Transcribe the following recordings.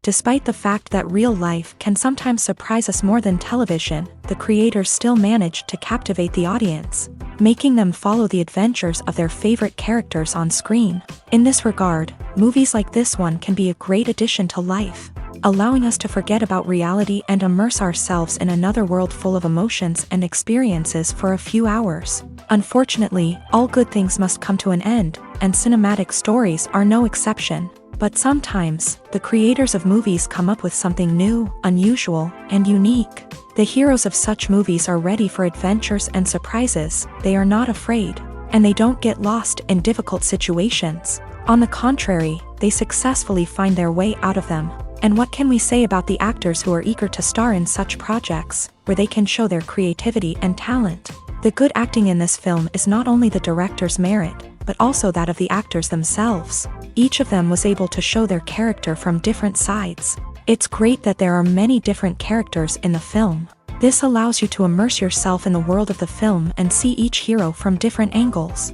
Despite the fact that real life can sometimes surprise us more than television, the creators still manage to captivate the audience, making them follow the adventures of their favorite characters on screen. In this regard, movies like this one can be a great addition to life, allowing us to forget about reality and immerse ourselves in another world full of emotions and experiences for a few hours. Unfortunately, all good things must come to an end, and cinematic stories are no exception. But sometimes, the creators of movies come up with something new, unusual, and unique. The heroes of such movies are ready for adventures and surprises, they are not afraid, and they don't get lost in difficult situations. On the contrary, they successfully find their way out of them. And what can we say about the actors who are eager to star in such projects, where they can show their creativity and talent? The good acting in this film is not only the director's merit, but also that of the actors themselves. Each of them was able to show their character from different sides. It's great that there are many different characters in the film. This allows you to immerse yourself in the world of the film and see each hero from different angles.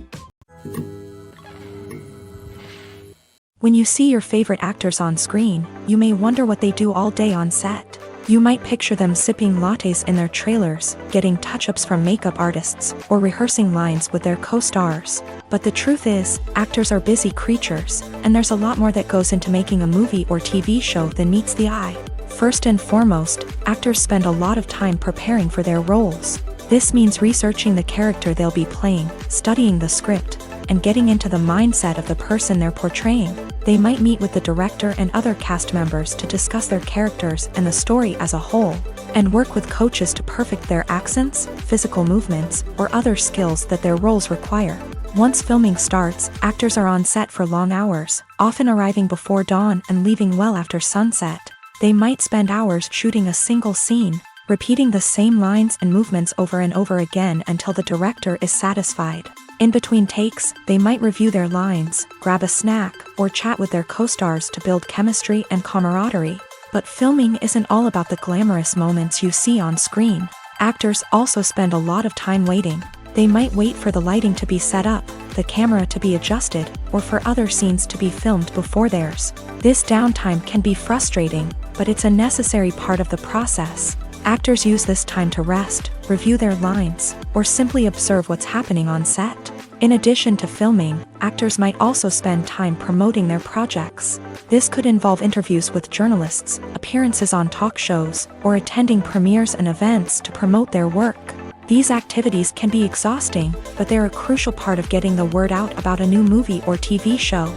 When you see your favorite actors on screen, you may wonder what they do all day on set. You might picture them sipping lattes in their trailers, getting touch-ups from makeup artists, or rehearsing lines with their co-stars. But the truth is, actors are busy creatures, and there's a lot more that goes into making a movie or TV show than meets the eye. First and foremost, actors spend a lot of time preparing for their roles. This means researching the character they'll be playing, studying the script, and getting into the mindset of the person they're portraying. They might meet with the director and other cast members to discuss their characters and the story as a whole, and work with coaches to perfect their accents, physical movements, or other skills that their roles require. Once filming starts, actors are on set for long hours, often arriving before dawn and leaving well after sunset. They might spend hours shooting a single scene, repeating the same lines and movements over and over again until the director is satisfied. In between takes, they might review their lines, grab a snack, or chat with their co-stars to build chemistry and camaraderie. But filming isn't all about the glamorous moments you see on screen. Actors also spend a lot of time waiting. They might wait for the lighting to be set up, the camera to be adjusted, or for other scenes to be filmed before theirs. This downtime can be frustrating, but it's a necessary part of the process. Actors use this time to rest, review their lines, or simply observe what's happening on set. In addition to filming, actors might also spend time promoting their projects. This could involve interviews with journalists, appearances on talk shows, or attending premieres and events to promote their work. These activities can be exhausting, but they're a crucial part of getting the word out about a new movie or TV show.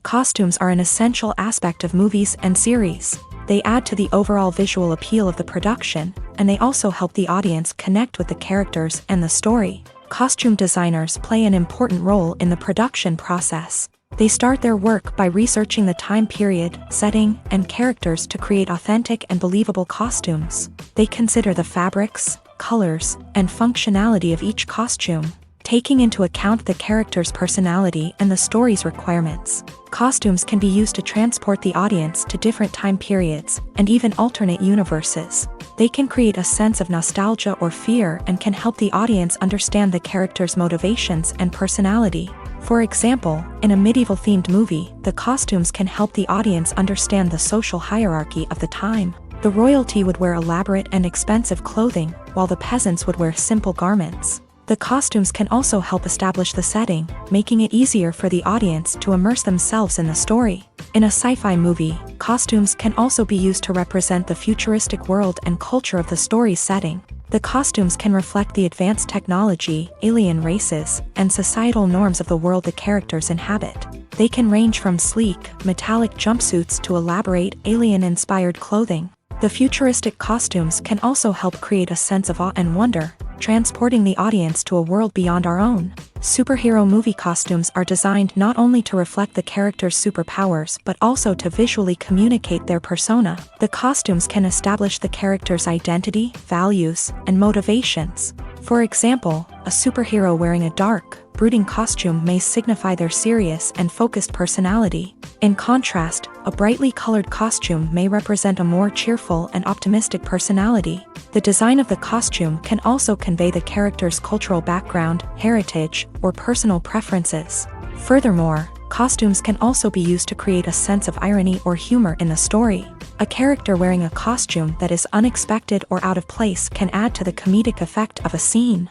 Costumes are an essential aspect of movies and series. They add to the overall visual appeal of the production, and they also help the audience connect with the characters and the story. Costume designers play an important role in the production process. They start their work by researching the time period, setting, and characters to create authentic and believable costumes. They consider the fabrics, colors, and functionality of each costume, taking into account the character's personality and the story's requirements. Costumes can be used to transport the audience to different time periods, and even alternate universes. They can create a sense of nostalgia or fear and can help the audience understand the character's motivations and personality. For example, in a medieval-themed movie, the costumes can help the audience understand the social hierarchy of the time. The royalty would wear elaborate and expensive clothing, while the peasants would wear simple garments. The costumes can also help establish the setting, making it easier for the audience to immerse themselves in the story. In a sci-fi movie, costumes can also be used to represent the futuristic world and culture of the story's setting. The costumes can reflect the advanced technology, alien races, and societal norms of the world the characters inhabit. They can range from sleek, metallic jumpsuits to elaborate, alien-inspired clothing. The futuristic costumes can also help create a sense of awe and wonder, transporting the audience to a world beyond our own. Superhero movie costumes are designed not only to reflect the character's superpowers but also to visually communicate their persona. The costumes can establish the character's identity, values, and motivations. For example, a superhero wearing a dark, brooding costume may signify their serious and focused personality. In contrast, a brightly colored costume may represent a more cheerful and optimistic personality. The design of the costume can also convey the character's cultural background, heritage, or personal preferences. Furthermore, Costumes can also be used to create a sense of irony or humor in the story. A character wearing a costume that is unexpected or out of place can add to the comedic effect of a scene.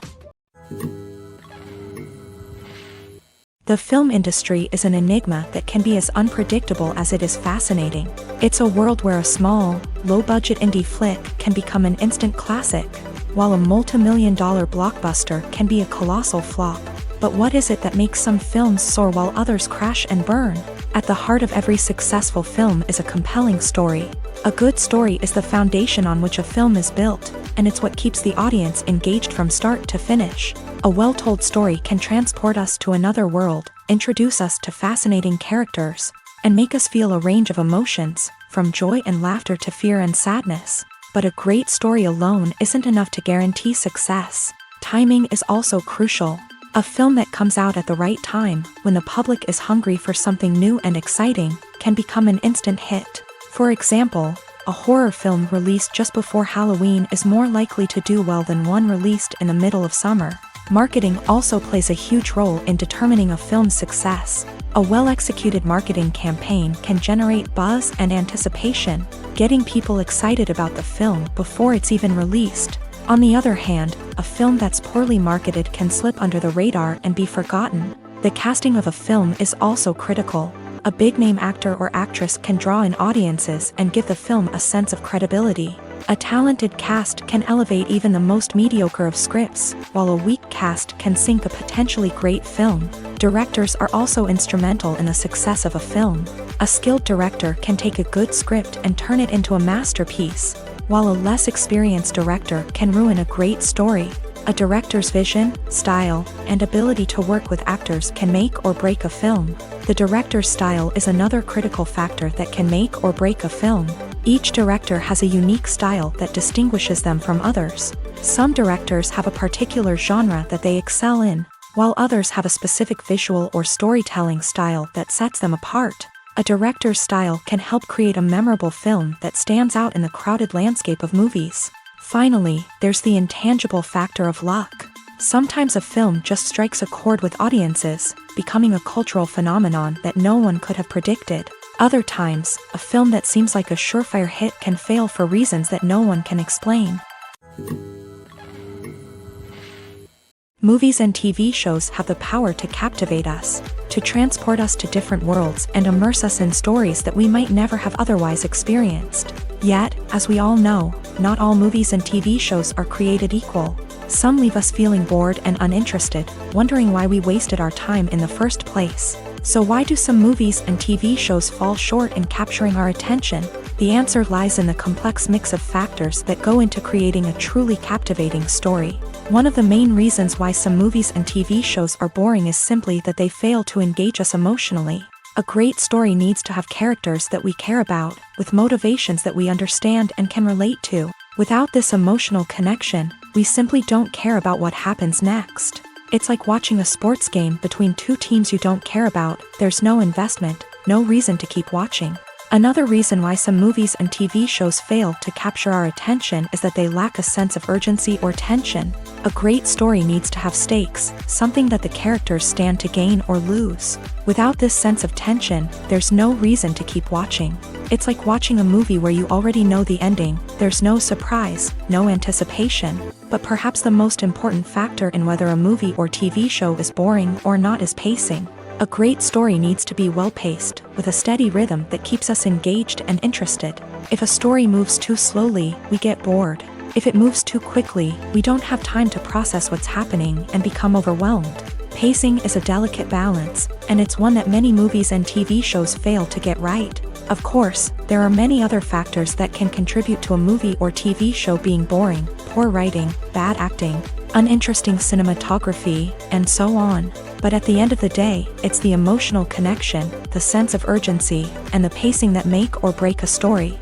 The film industry is an enigma that can be as unpredictable as it is fascinating. It's a world where a small, low-budget indie flick can become an instant classic, while a multi-million-dollar blockbuster can be a colossal flop. But what is it that makes some films soar while others crash and burn? At the heart of every successful film is a compelling story. A good story is the foundation on which a film is built, and it's what keeps the audience engaged from start to finish. A well-told story can transport us to another world, introduce us to fascinating characters, and make us feel a range of emotions, from joy and laughter to fear and sadness. But a great story alone isn't enough to guarantee success. Timing is also crucial. A film that comes out at the right time, when the public is hungry for something new and exciting, can become an instant hit. For example, a horror film released just before Halloween is more likely to do well than one released in the middle of summer. Marketing also plays a huge role in determining a film's success. A well-executed marketing campaign can generate buzz and anticipation, getting people excited about the film before it's even released. On the other hand, a film that's poorly marketed can slip under the radar and be forgotten. The casting of a film is also critical. A big-name actor or actress can draw in audiences and give the film a sense of credibility. A talented cast can elevate even the most mediocre of scripts, while a weak cast can sink a potentially great film. Directors are also instrumental in the success of a film. A skilled director can take a good script and turn it into a masterpiece, while a less experienced director can ruin a great story. A director's vision, style, and ability to work with actors can make or break a film. The director's style is another critical factor that can make or break a film. Each director has a unique style that distinguishes them from others. Some directors have a particular genre that they excel in, while others have a specific visual or storytelling style that sets them apart. A director's style can help create a memorable film that stands out in the crowded landscape of movies. Finally, there's the intangible factor of luck. Sometimes a film just strikes a chord with audiences, becoming a cultural phenomenon that no one could have predicted. Other times, a film that seems like a surefire hit can fail for reasons that no one can explain. Movies and TV shows have the power to captivate us, to transport us to different worlds and immerse us in stories that we might never have otherwise experienced. Yet, as we all know, not all movies and TV shows are created equal. Some leave us feeling bored and uninterested, wondering why we wasted our time in the first place. So why do some movies and TV shows fall short in capturing our attention? The answer lies in the complex mix of factors that go into creating a truly captivating story. One of the main reasons why some movies and TV shows are boring is simply that they fail to engage us emotionally. A great story needs to have characters that we care about, with motivations that we understand and can relate to. Without this emotional connection, we simply don't care about what happens next. It's like watching a sports game between two teams you don't care about. There's no investment, no reason to keep watching. Another reason why some movies and TV shows fail to capture our attention is that they lack a sense of urgency or tension. A great story needs to have stakes, something that the characters stand to gain or lose. Without this sense of tension, there's no reason to keep watching. It's like watching a movie where you already know the ending. There's no surprise, no anticipation. But perhaps the most important factor in whether a movie or TV show is boring or not is pacing. A great story needs to be well-paced, with a steady rhythm that keeps us engaged and interested. If a story moves too slowly, we get bored. If it moves too quickly, we don't have time to process what's happening and become overwhelmed. Pacing is a delicate balance, and it's one that many movies and TV shows fail to get right. Of course, there are many other factors that can contribute to a movie or TV show being boring: poor writing, bad acting, uninteresting cinematography, and so on. But at the end of the day, it's the emotional connection, the sense of urgency, and the pacing that make or break a story.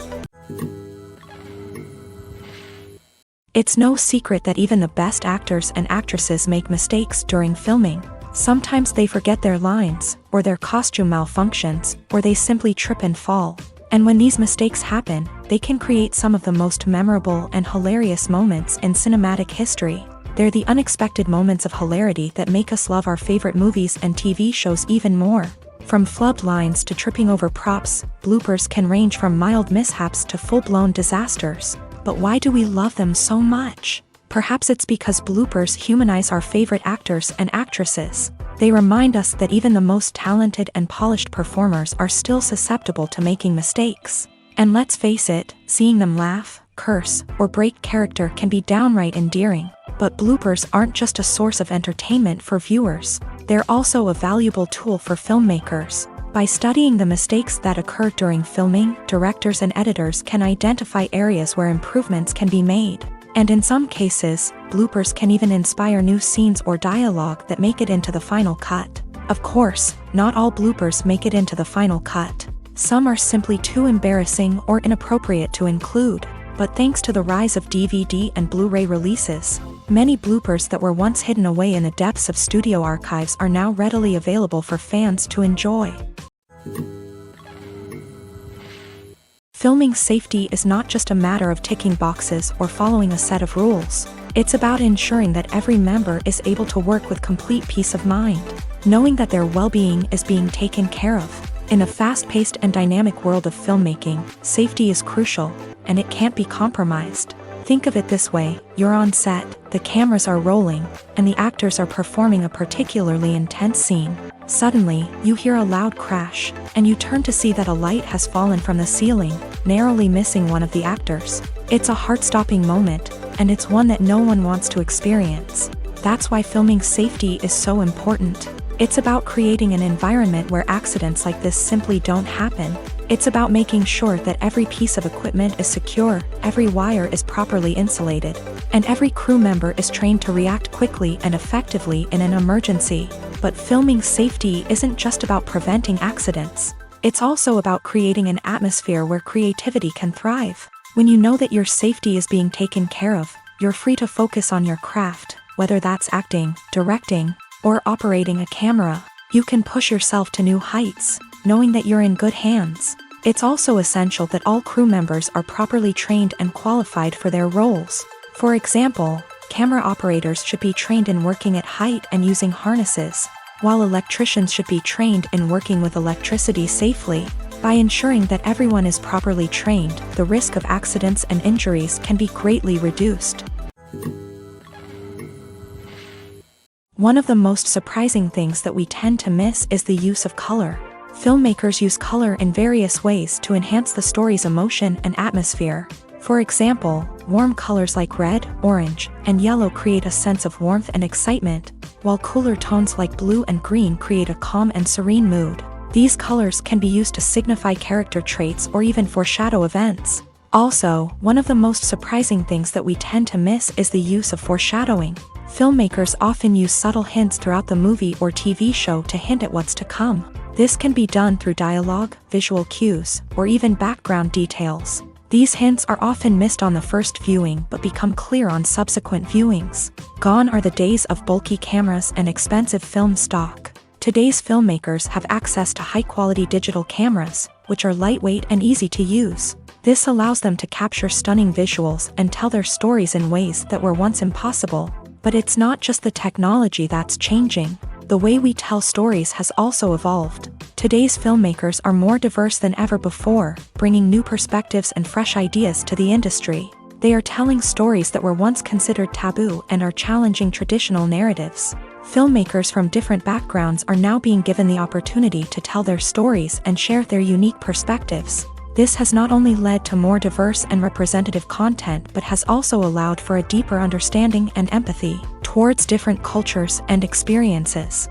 It's no secret that even the best actors and actresses make mistakes during filming. Sometimes they forget their lines, or their costume malfunctions, or they simply trip and fall. And when these mistakes happen, they can create some of the most memorable and hilarious moments in cinematic history. They're the unexpected moments of hilarity that make us love our favorite movies and TV shows even more. From flubbed lines to tripping over props, bloopers can range from mild mishaps to full-blown disasters. But why do we love them so much? Perhaps it's because bloopers humanize our favorite actors and actresses. They remind us that even the most talented and polished performers are still susceptible to making mistakes. And let's face it, seeing them laugh, curse, or break character can be downright endearing. But bloopers aren't just a source of entertainment for viewers. They're also a valuable tool for filmmakers. By studying the mistakes that occur during filming, directors and editors can identify areas where improvements can be made. And in some cases, bloopers can even inspire new scenes or dialogue that make it into the final cut. Of course, not all bloopers make it into the final cut. Some are simply too embarrassing or inappropriate to include. But thanks to the rise of DVD and Blu-ray releases, many bloopers that were once hidden away in the depths of studio archives are now readily available for fans to enjoy. Filming safety is not just a matter of ticking boxes or following a set of rules. It's about ensuring that every member is able to work with complete peace of mind, knowing that their well-being is being taken care of. In a fast-paced and dynamic world of filmmaking, safety is crucial, and it can't be compromised. Think of it this way: you're on set, the cameras are rolling, and the actors are performing a particularly intense scene. Suddenly, you hear a loud crash, and you turn to see that a light has fallen from the ceiling, narrowly missing one of the actors. It's a heart-stopping moment, and it's one that no one wants to experience. That's why filming safety is so important. It's about creating an environment where accidents like this simply don't happen. It's about making sure that every piece of equipment is secure, every wire is properly insulated, and every crew member is trained to react quickly and effectively in an emergency. But filming safety isn't just about preventing accidents. It's also about creating an atmosphere where creativity can thrive. When you know that your safety is being taken care of, you're free to focus on your craft, whether that's acting, directing, or operating a camera. You can push yourself to new heights, knowing that you're in good hands. It's also essential that all crew members are properly trained and qualified for their roles. For example, camera operators should be trained in working at height and using harnesses, while electricians should be trained in working with electricity safely. By ensuring that everyone is properly trained, the risk of accidents and injuries can be greatly reduced. One of the most surprising things that we tend to miss is the use of color. Filmmakers use color in various ways to enhance the story's emotion and atmosphere. For example, warm colors like red, orange, and yellow create a sense of warmth and excitement, while cooler tones like blue and green create a calm and serene mood. These colors can be used to signify character traits or even foreshadow events. Also, one of the most surprising things that we tend to miss is the use of foreshadowing. Filmmakers often use subtle hints throughout the movie or TV show to hint at what's to come. This can be done through dialogue, visual cues, or even background details. These hints are often missed on the first viewing but become clear on subsequent viewings. Gone are the days of bulky cameras and expensive film stock. Today's filmmakers have access to high-quality digital cameras, which are lightweight and easy to use. This allows them to capture stunning visuals and tell their stories in ways that were once impossible. But it's not just the technology that's changing. The way we tell stories has also evolved. Today's filmmakers are more diverse than ever before, bringing new perspectives and fresh ideas to the industry. They are telling stories that were once considered taboo and are challenging traditional narratives. Filmmakers from different backgrounds are now being given the opportunity to tell their stories and share their unique perspectives. This has not only led to more diverse and representative content but has also allowed for a deeper understanding and empathy towards different cultures and experiences.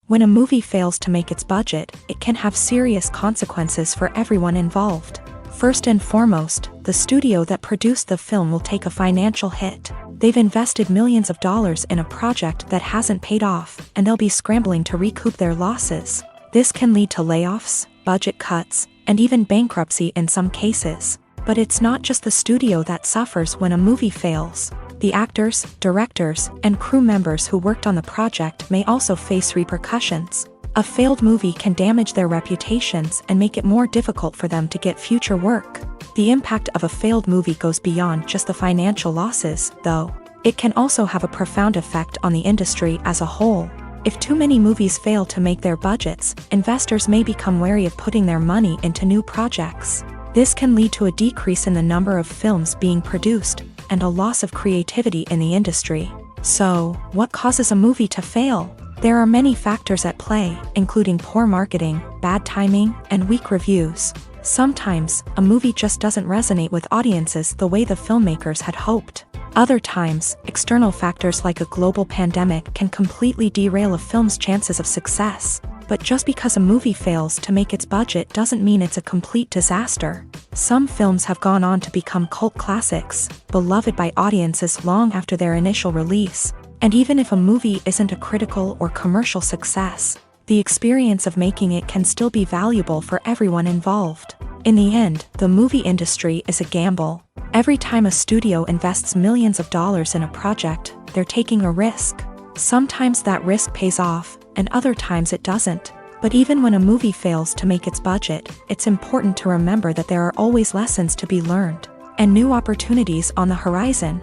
When a movie fails to make its budget, it can have serious consequences for everyone involved. First and foremost, the studio that produced the film will take a financial hit. They've invested millions of dollars in a project that hasn't paid off, and they'll be scrambling to recoup their losses. This can lead to layoffs, budget cuts, and even bankruptcy in some cases. But it's not just the studio that suffers when a movie fails. The actors, directors, and crew members who worked on the project may also face repercussions. A failed movie can damage their reputations and make it more difficult for them to get future work. The impact of a failed movie goes beyond just the financial losses, though. It can also have a profound effect on the industry as a whole. If too many movies fail to make their budgets, investors may become wary of putting their money into new projects. This can lead to a decrease in the number of films being produced, and a loss of creativity in the industry. So, what causes a movie to fail? There are many factors at play, including poor marketing, bad timing, and weak reviews. Sometimes, a movie just doesn't resonate with audiences the way the filmmakers had hoped. Other times, external factors like a global pandemic can completely derail a film's chances of success. But just because a movie fails to make its budget doesn't mean it's a complete disaster. Some films have gone on to become cult classics, beloved by audiences long after their initial release. And even if a movie isn't a critical or commercial success, the experience of making it can still be valuable for everyone involved. In the end, the movie industry is a gamble. Every time a studio invests millions of dollars in a project, they're taking a risk. Sometimes that risk pays off, and other times it doesn't. But even when a movie fails to make its budget, it's important to remember that there are always lessons to be learned, and new opportunities on the horizon.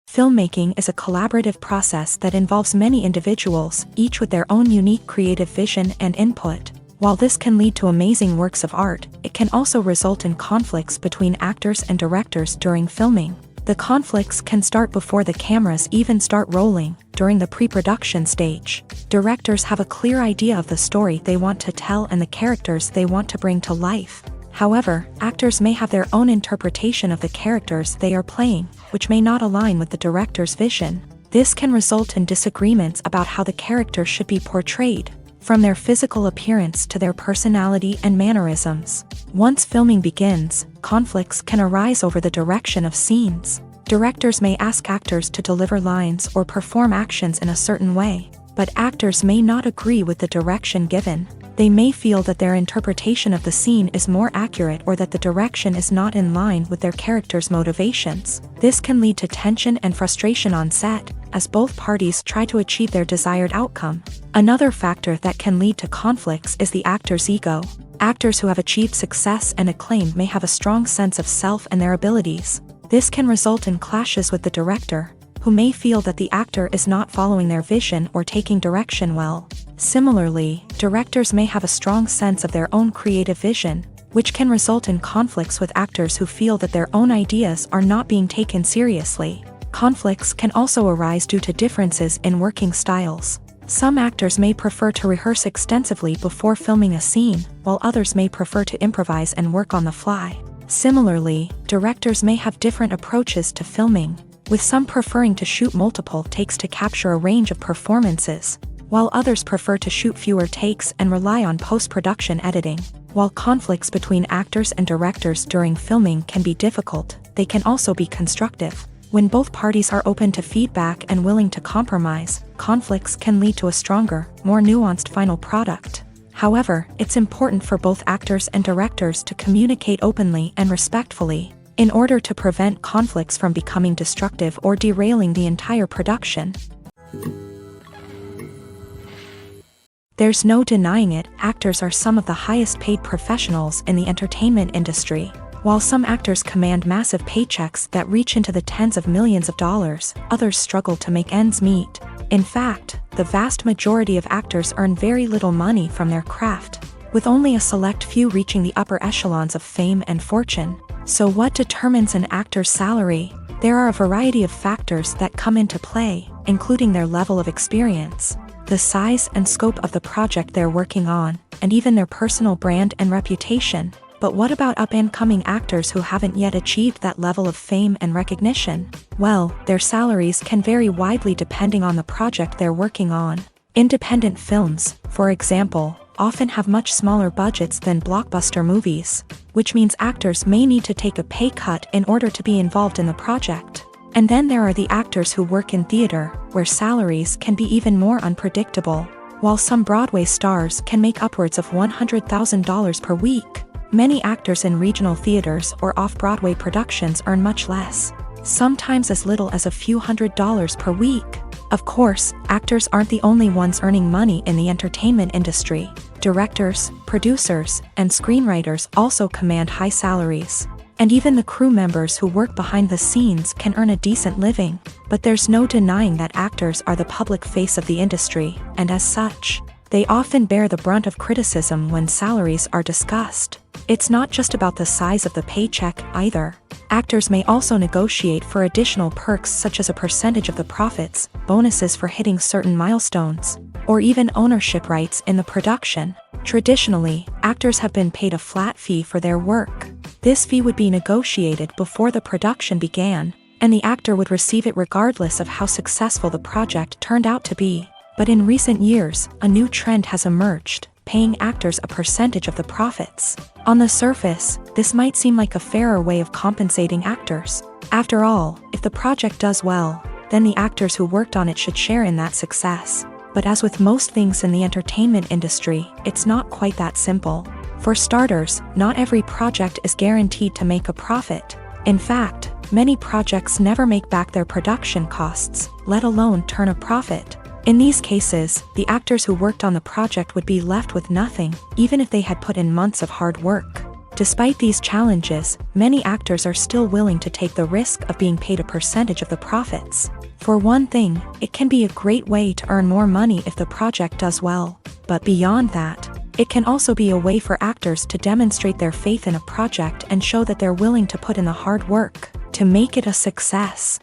Filmmaking is a collaborative process that involves many individuals, each with their own unique creative vision and input. While this can lead to amazing works of art, it can also result in conflicts between actors and directors during filming. The conflicts can start before the cameras even start rolling, during the pre-production stage. Directors have a clear idea of the story they want to tell and the characters they want to bring to life. However, actors may have their own interpretation of the characters they are playing, which may not align with the director's vision. This can result in disagreements about how the characters should be portrayed, from their physical appearance to their personality and mannerisms. Once filming begins, conflicts can arise over the direction of scenes. Directors may ask actors to deliver lines or perform actions in a certain way, but actors may not agree with the direction given. They may feel that their interpretation of the scene is more accurate or that the direction is not in line with their character's motivations. This can lead to tension and frustration on set, as both parties try to achieve their desired outcome. Another factor that can lead to conflicts is the actor's ego. Actors who have achieved success and acclaim may have a strong sense of self and their abilities. This can result in clashes with the director, who may feel that the actor is not following their vision or taking direction well. Similarly, directors may have a strong sense of their own creative vision, which can result in conflicts with actors who feel that their own ideas are not being taken seriously. Conflicts can also arise due to differences in working styles. Some actors may prefer to rehearse extensively before filming a scene, while others may prefer to improvise and work on the fly. Similarly, directors may have different approaches to filming, with some preferring to shoot multiple takes to capture a range of performances, while others prefer to shoot fewer takes and rely on post-production editing. While conflicts between actors and directors during filming can be difficult, they can also be constructive. When both parties are open to feedback and willing to compromise, conflicts can lead to a stronger, more nuanced final product. However, it's important for both actors and directors to communicate openly and respectfully, in order to prevent conflicts from becoming destructive or derailing the entire production. There's no denying it, actors are some of the highest paid professionals in the entertainment industry. While some actors command massive paychecks that reach into the tens of millions of dollars, others struggle to make ends meet. In fact, the vast majority of actors earn very little money from their craft, with only a select few reaching the upper echelons of fame and fortune. So what determines an actor's salary? There are a variety of factors that come into play, including their level of experience, the size and scope of the project they're working on, and even their personal brand and reputation. But what about up-and-coming actors who haven't yet achieved that level of fame and recognition? Well, their salaries can vary widely depending on the project they're working on. Independent films, for example, often have much smaller budgets than blockbuster movies, which means actors may need to take a pay cut in order to be involved in the project. And then there are the actors who work in theater, where salaries can be even more unpredictable. While some Broadway stars can make upwards of $100,000 per week, many actors in regional theaters or off-Broadway productions earn much less, sometimes as little as a few $100s per week. Of course, actors aren't the only ones earning money in the entertainment industry. Directors, producers, and screenwriters also command high salaries. And even the crew members who work behind the scenes can earn a decent living. But there's no denying that actors are the public face of the industry, and as such, they often bear the brunt of criticism when salaries are discussed. It's not just about the size of the paycheck either. Actors may also negotiate for additional perks such as a percentage of the profits, bonuses for hitting certain milestones, or even ownership rights in the production. Traditionally, actors have been paid a flat fee for their work. This fee would be negotiated before the production began, and the actor would receive it regardless of how successful the project turned out to be. But in recent years, a new trend has emerged, paying actors a percentage of the profits. On the surface, this might seem like a fairer way of compensating actors. After all, if the project does well, then the actors who worked on it should share in that success. But as with most things in the entertainment industry, it's not quite that simple. For starters, not every project is guaranteed to make a profit. In fact, many projects never make back their production costs, let alone turn a profit. In these cases, the actors who worked on the project would be left with nothing, even if they had put in months of hard work. Despite these challenges, many actors are still willing to take the risk of being paid a percentage of the profits. For one thing, it can be a great way to earn more money if the project does well. But beyond that, it can also be a way for actors to demonstrate their faith in a project and show that they're willing to put in the hard work to make it a success.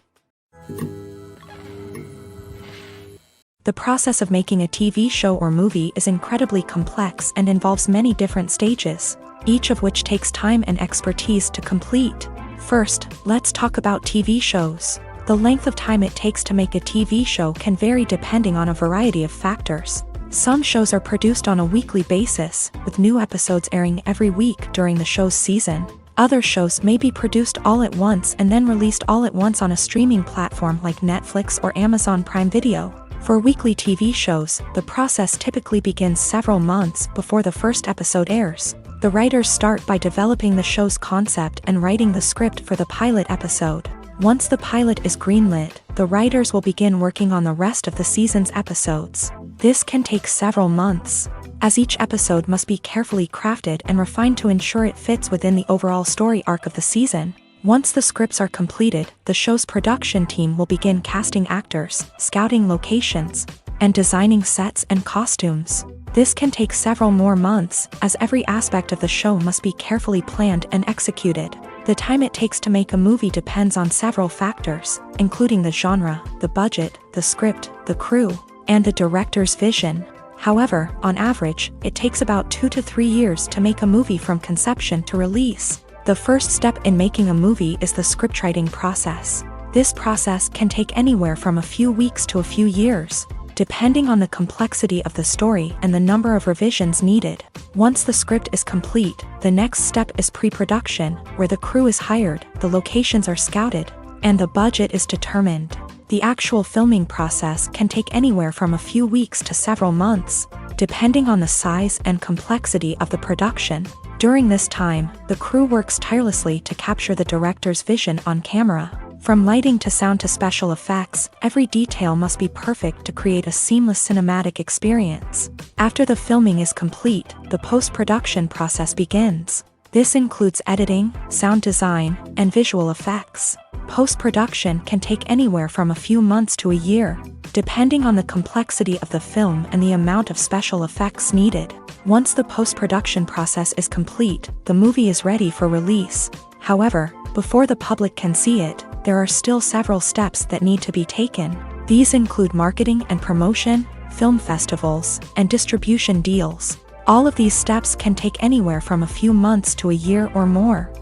The process of making a TV show or movie is incredibly complex and involves many different stages, each of which takes time and expertise to complete. First, let's talk about TV shows. The length of time it takes to make a TV show can vary depending on a variety of factors. Some shows are produced on a weekly basis, with new episodes airing every week during the show's season. Other shows may be produced all at once and then released all at once on a streaming platform like Netflix or Amazon Prime Video. For weekly TV shows, the process typically begins several months before the first episode airs. The writers start by developing the show's concept and writing the script for the pilot episode. Once the pilot is greenlit, the writers will begin working on the rest of the season's episodes. This can take several months, as each episode must be carefully crafted and refined to ensure it fits within the overall story arc of the season. Once the scripts are completed, the show's production team will begin casting actors, scouting locations, and designing sets and costumes. This can take several more months, as every aspect of the show must be carefully planned and executed. The time it takes to make a movie depends on several factors, including the genre, the budget, the script, the crew, and the director's vision. However, on average, it takes about 2 to 3 years to make a movie from conception to release. The first step in making a movie is the scriptwriting process. This process can take anywhere from a few weeks to a few years, depending on the complexity of the story and the number of revisions needed. Once the script is complete, the next step is pre-production, where the crew is hired, the locations are scouted, and the budget is determined. The actual filming process can take anywhere from a few weeks to several months, depending on the size and complexity of the production. During this time, the crew works tirelessly to capture the director's vision on camera. From lighting to sound to special effects, every detail must be perfect to create a seamless cinematic experience. After the filming is complete, the post-production process begins. This includes editing, sound design, and visual effects. Post-production can take anywhere from a few months to a year, depending on the complexity of the film and the amount of special effects needed. Once the post-production process is complete, the movie is ready for release. However, before the public can see it, there are still several steps that need to be taken. These include marketing and promotion, film festivals, and distribution deals. All of these steps can take anywhere from a few months to a year or more.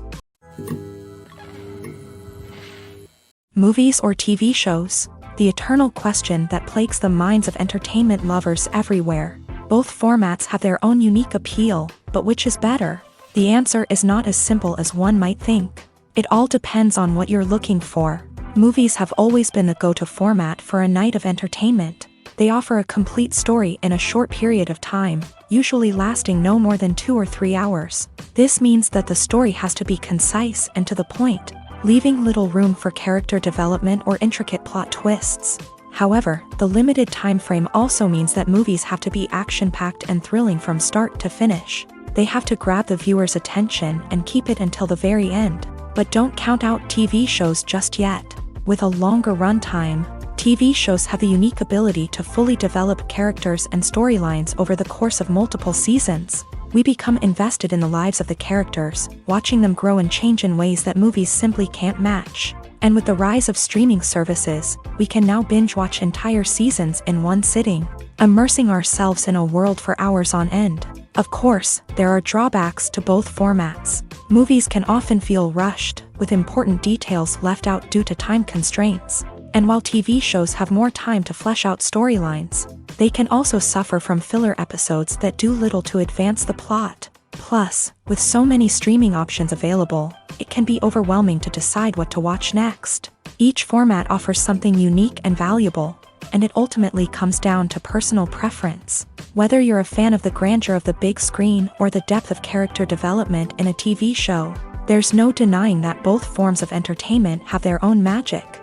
Movies or TV shows? The eternal question that plagues the minds of entertainment lovers everywhere. Both formats have their own unique appeal, but which is better? The answer is not as simple as one might think. It all depends on what you're looking for. Movies have always been the go-to format for a night of entertainment. They offer a complete story in a short period of time, usually lasting no more than 2 or 3 hours. This means that the story has to be concise and to the point, leaving little room for character development or intricate plot twists. However, the limited time frame also means that movies have to be action-packed and thrilling from start to finish. They have to grab the viewer's attention and keep it until the very end. But don't count out TV shows just yet. With a longer runtime, TV shows have the unique ability to fully develop characters and storylines over the course of multiple seasons. We become invested in the lives of the characters, watching them grow and change in ways that movies simply can't match. And with the rise of streaming services, we can now binge-watch entire seasons in one sitting, immersing ourselves in a world for hours on end. Of course, there are drawbacks to both formats. Movies can often feel rushed, with important details left out due to time constraints. And while TV shows have more time to flesh out storylines, they can also suffer from filler episodes that do little to advance the plot. Plus, with so many streaming options available, it can be overwhelming to decide what to watch next. Each format offers something unique and valuable, and it ultimately comes down to personal preference. Whether you're a fan of the grandeur of the big screen or the depth of character development in a TV show, there's no denying that both forms of entertainment have their own magic.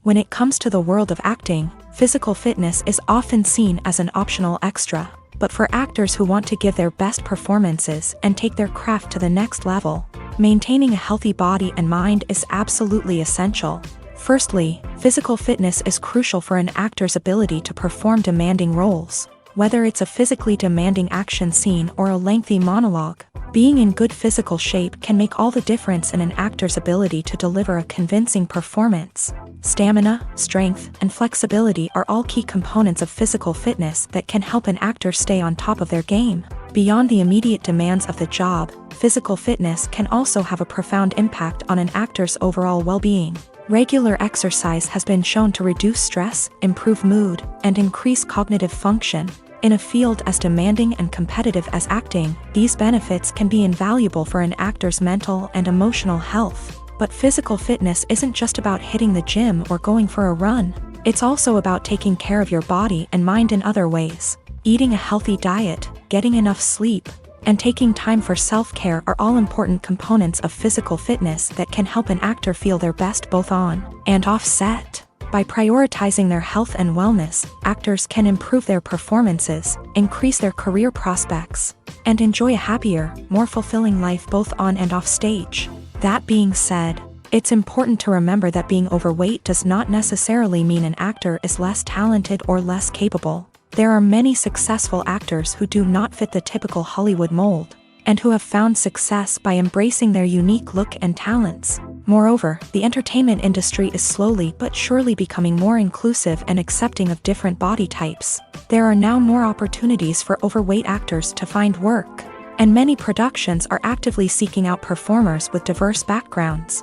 When it comes to the world of acting, physical fitness is often seen as an optional extra. But for actors who want to give their best performances and take their craft to the next level, maintaining a healthy body and mind is absolutely essential. Firstly, physical fitness is crucial for an actor's ability to perform demanding roles. Whether it's a physically demanding action scene or a lengthy monologue, being in good physical shape can make all the difference in an actor's ability to deliver a convincing performance. Stamina, strength, and flexibility are all key components of physical fitness that can help an actor stay on top of their game. Beyond the immediate demands of the job, physical fitness can also have a profound impact on an actor's overall well-being. Regular exercise has been shown to reduce stress, improve mood, and increase cognitive function. In a field as demanding and competitive as acting, these benefits can be invaluable for an actor's mental and emotional health. But physical fitness isn't just about hitting the gym or going for a run. It's also about taking care of your body and mind in other ways. Eating a healthy diet, getting enough sleep, and taking time for self-care are all important components of physical fitness that can help an actor feel their best both on and off set. By prioritizing their health and wellness, actors can improve their performances, increase their career prospects, and enjoy a happier, more fulfilling life both on and off stage. That being said, it's important to remember that being overweight does not necessarily mean an actor is less talented or less capable. There are many successful actors who do not fit the typical Hollywood mold, and who have found success by embracing their unique look and talents. Moreover, the entertainment industry is slowly but surely becoming more inclusive and accepting of different body types. There are now more opportunities for overweight actors to find work, and many productions are actively seeking out performers with diverse backgrounds.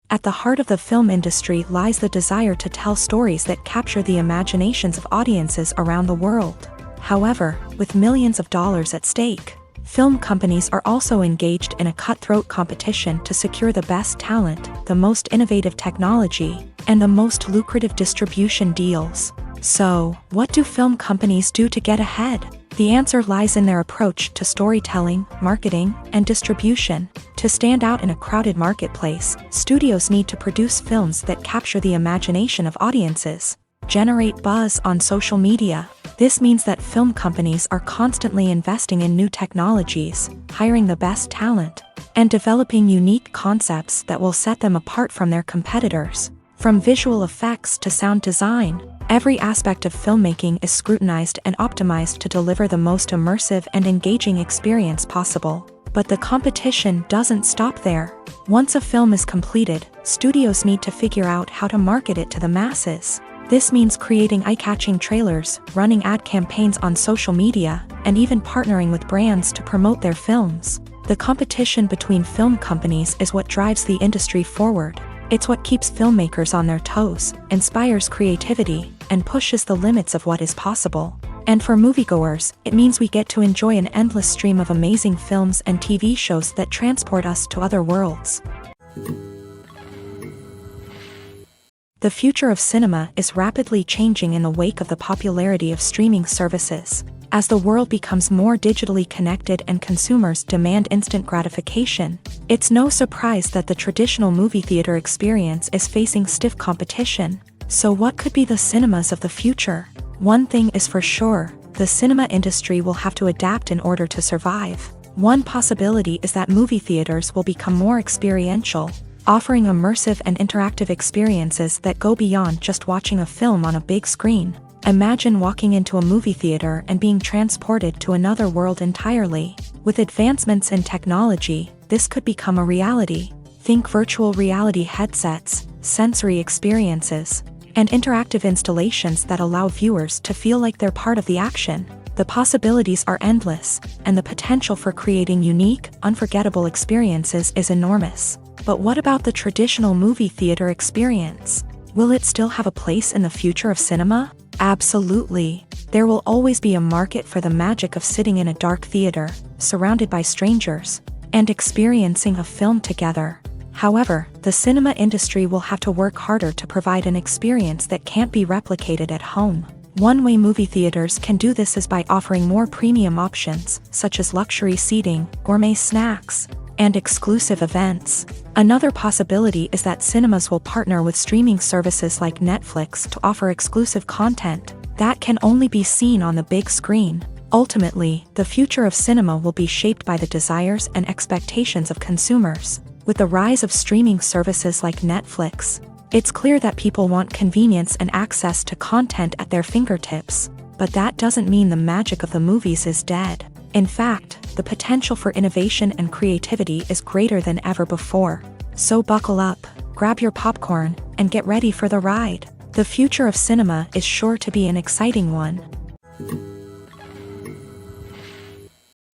At the heart of the film industry lies the desire to tell stories that capture the imaginations of audiences around the world. However, with millions of dollars at stake, film companies are also engaged in a cutthroat competition to secure the best talent, the most innovative technology, and the most lucrative distribution deals. So, what do film companies do to get ahead? The answer lies in their approach to storytelling, marketing, and distribution. To stand out in a crowded marketplace, studios need to produce films that capture the imagination of audiences, generate buzz on social media. This means that film companies are constantly investing in new technologies, hiring the best talent, and developing unique concepts that will set them apart from their competitors. From visual effects to sound design, every aspect of filmmaking is scrutinized and optimized to deliver the most immersive and engaging experience possible. But the competition doesn't stop there. Once a film is completed, studios need to figure out how to market it to the masses. This means creating eye-catching trailers, running ad campaigns on social media, and even partnering with brands to promote their films. The competition between film companies is what drives the industry forward. It's what keeps filmmakers on their toes, inspires creativity, and pushes the limits of what is possible. And for moviegoers, it means we get to enjoy an endless stream of amazing films and TV shows that transport us to other worlds. The future of cinema is rapidly changing in the wake of the popularity of streaming services. As the world becomes more digitally connected and consumers demand instant gratification, it's no surprise that the traditional movie theater experience is facing stiff competition. So what could be the cinemas of the future? One thing is for sure, the cinema industry will have to adapt in order to survive. One possibility is that movie theaters will become more experiential, offering immersive and interactive experiences that go beyond just watching a film on a big screen. Imagine walking into a movie theater and being transported to another world entirely. With advancements in technology, this could become a reality. Think virtual reality headsets, sensory experiences, and interactive installations that allow viewers to feel like they're part of the action. The possibilities are endless, and the potential for creating unique, unforgettable experiences is enormous. But what about the traditional movie theater experience? Will it still have a place in the future of cinema? Absolutely. There will always be a market for the magic of sitting in a dark theater, surrounded by strangers, and experiencing a film together. However, the cinema industry will have to work harder to provide an experience that can't be replicated at home. One way movie theaters can do this is by offering more premium options, such as luxury seating, gourmet snacks, and exclusive events. Another possibility is that cinemas will partner with streaming services like Netflix to offer exclusive content that can only be seen on the big screen. Ultimately, the future of cinema will be shaped by the desires and expectations of consumers. With the rise of streaming services like Netflix, it's clear that people want convenience and access to content at their fingertips. But that doesn't mean the magic of the movies is dead. In fact, the potential for innovation and creativity is greater than ever before. So buckle up, grab your popcorn, and get ready for the ride. The future of cinema is sure to be an exciting one.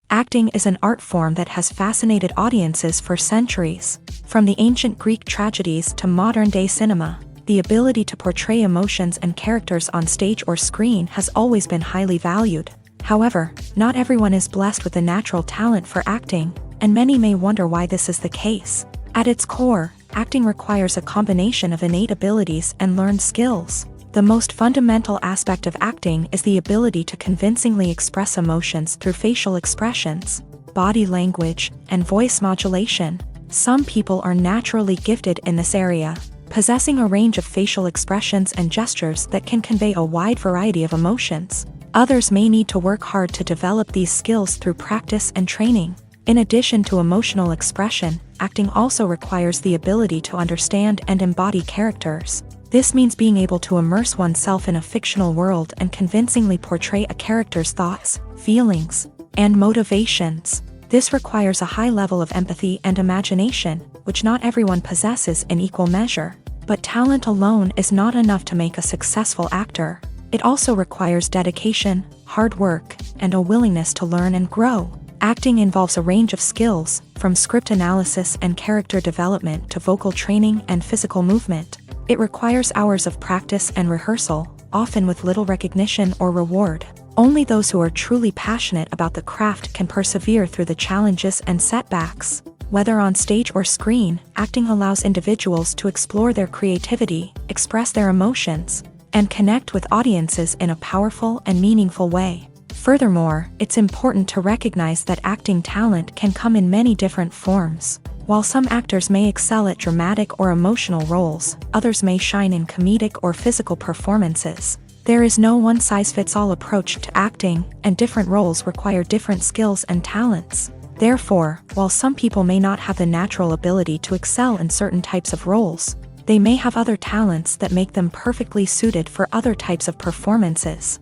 Acting is an art form that has fascinated audiences for centuries. From the ancient Greek tragedies to modern-day cinema, the ability to portray emotions and characters on stage or screen has always been highly valued. However, not everyone is blessed with a natural talent for acting, and many may wonder why this is the case. At its core, acting requires a combination of innate abilities and learned skills. The most fundamental aspect of acting is the ability to convincingly express emotions through facial expressions, body language, and voice modulation. Some people are naturally gifted in this area, possessing a range of facial expressions and gestures that can convey a wide variety of emotions. Others may need to work hard to develop these skills through practice and training. In addition to emotional expression, acting also requires the ability to understand and embody characters. This means being able to immerse oneself in a fictional world and convincingly portray a character's thoughts, feelings, and motivations. This requires a high level of empathy and imagination, which not everyone possesses in equal measure. But talent alone is not enough to make a successful actor. It also requires dedication, hard work, and a willingness to learn and grow. Acting involves a range of skills, from script analysis and character development to vocal training and physical movement. It requires hours of practice and rehearsal, often with little recognition or reward. Only those who are truly passionate about the craft can persevere through the challenges and setbacks. Whether on stage or screen, acting allows individuals to explore their creativity, express their emotions, and connect with audiences in a powerful and meaningful way. Furthermore, it's important to recognize that acting talent can come in many different forms. While some actors may excel at dramatic or emotional roles, others may shine in comedic or physical performances. There is no one-size-fits-all approach to acting, and different roles require different skills and talents. Therefore, while some people may not have the natural ability to excel in certain types of roles, they may have other talents that make them perfectly suited for other types of performances.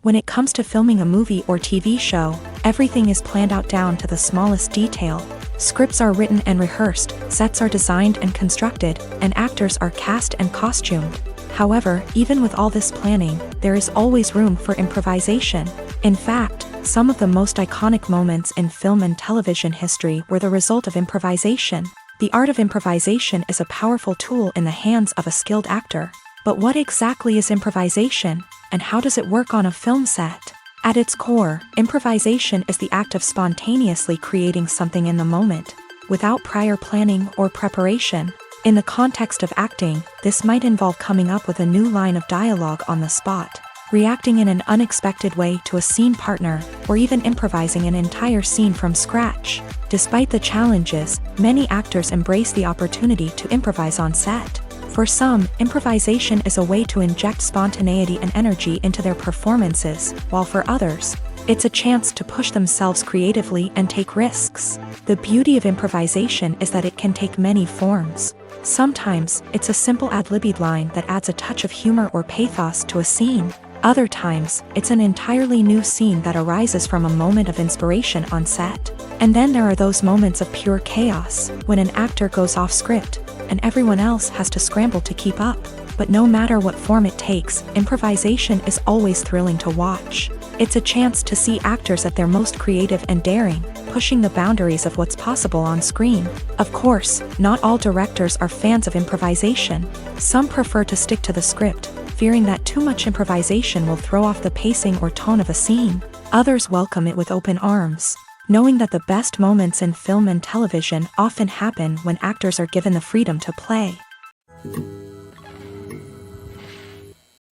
When it comes to filming a movie or TV show, everything is planned out down to the smallest detail. Scripts are written and rehearsed, sets are designed and constructed, and actors are cast and costumed. However, even with all this planning, there is always room for improvisation. In fact, some of the most iconic moments in film and television history were the result of improvisation. The art of improvisation is a powerful tool in the hands of a skilled actor. But what exactly is improvisation, and how does it work on a film set? At its core, improvisation is the act of spontaneously creating something in the moment, without prior planning or preparation. In the context of acting, this might involve coming up with a new line of dialogue on the spot, reacting in an unexpected way to a scene partner, or even improvising an entire scene from scratch. Despite the challenges, many actors embrace the opportunity to improvise on set. For some, improvisation is a way to inject spontaneity and energy into their performances, while for others, it's a chance to push themselves creatively and take risks. The beauty of improvisation is that it can take many forms. Sometimes, it's a simple ad-libbed line that adds a touch of humor or pathos to a scene. Other times, it's an entirely new scene that arises from a moment of inspiration on set. And then there are those moments of pure chaos, when an actor goes off script, and everyone else has to scramble to keep up. But no matter what form it takes, improvisation is always thrilling to watch. It's a chance to see actors at their most creative and daring, pushing the boundaries of what's possible on screen. Of course, not all directors are fans of improvisation. Some prefer to stick to the script, fearing that too much improvisation will throw off the pacing or tone of a scene. Others welcome it with open arms, knowing that the best moments in film and television often happen when actors are given the freedom to play.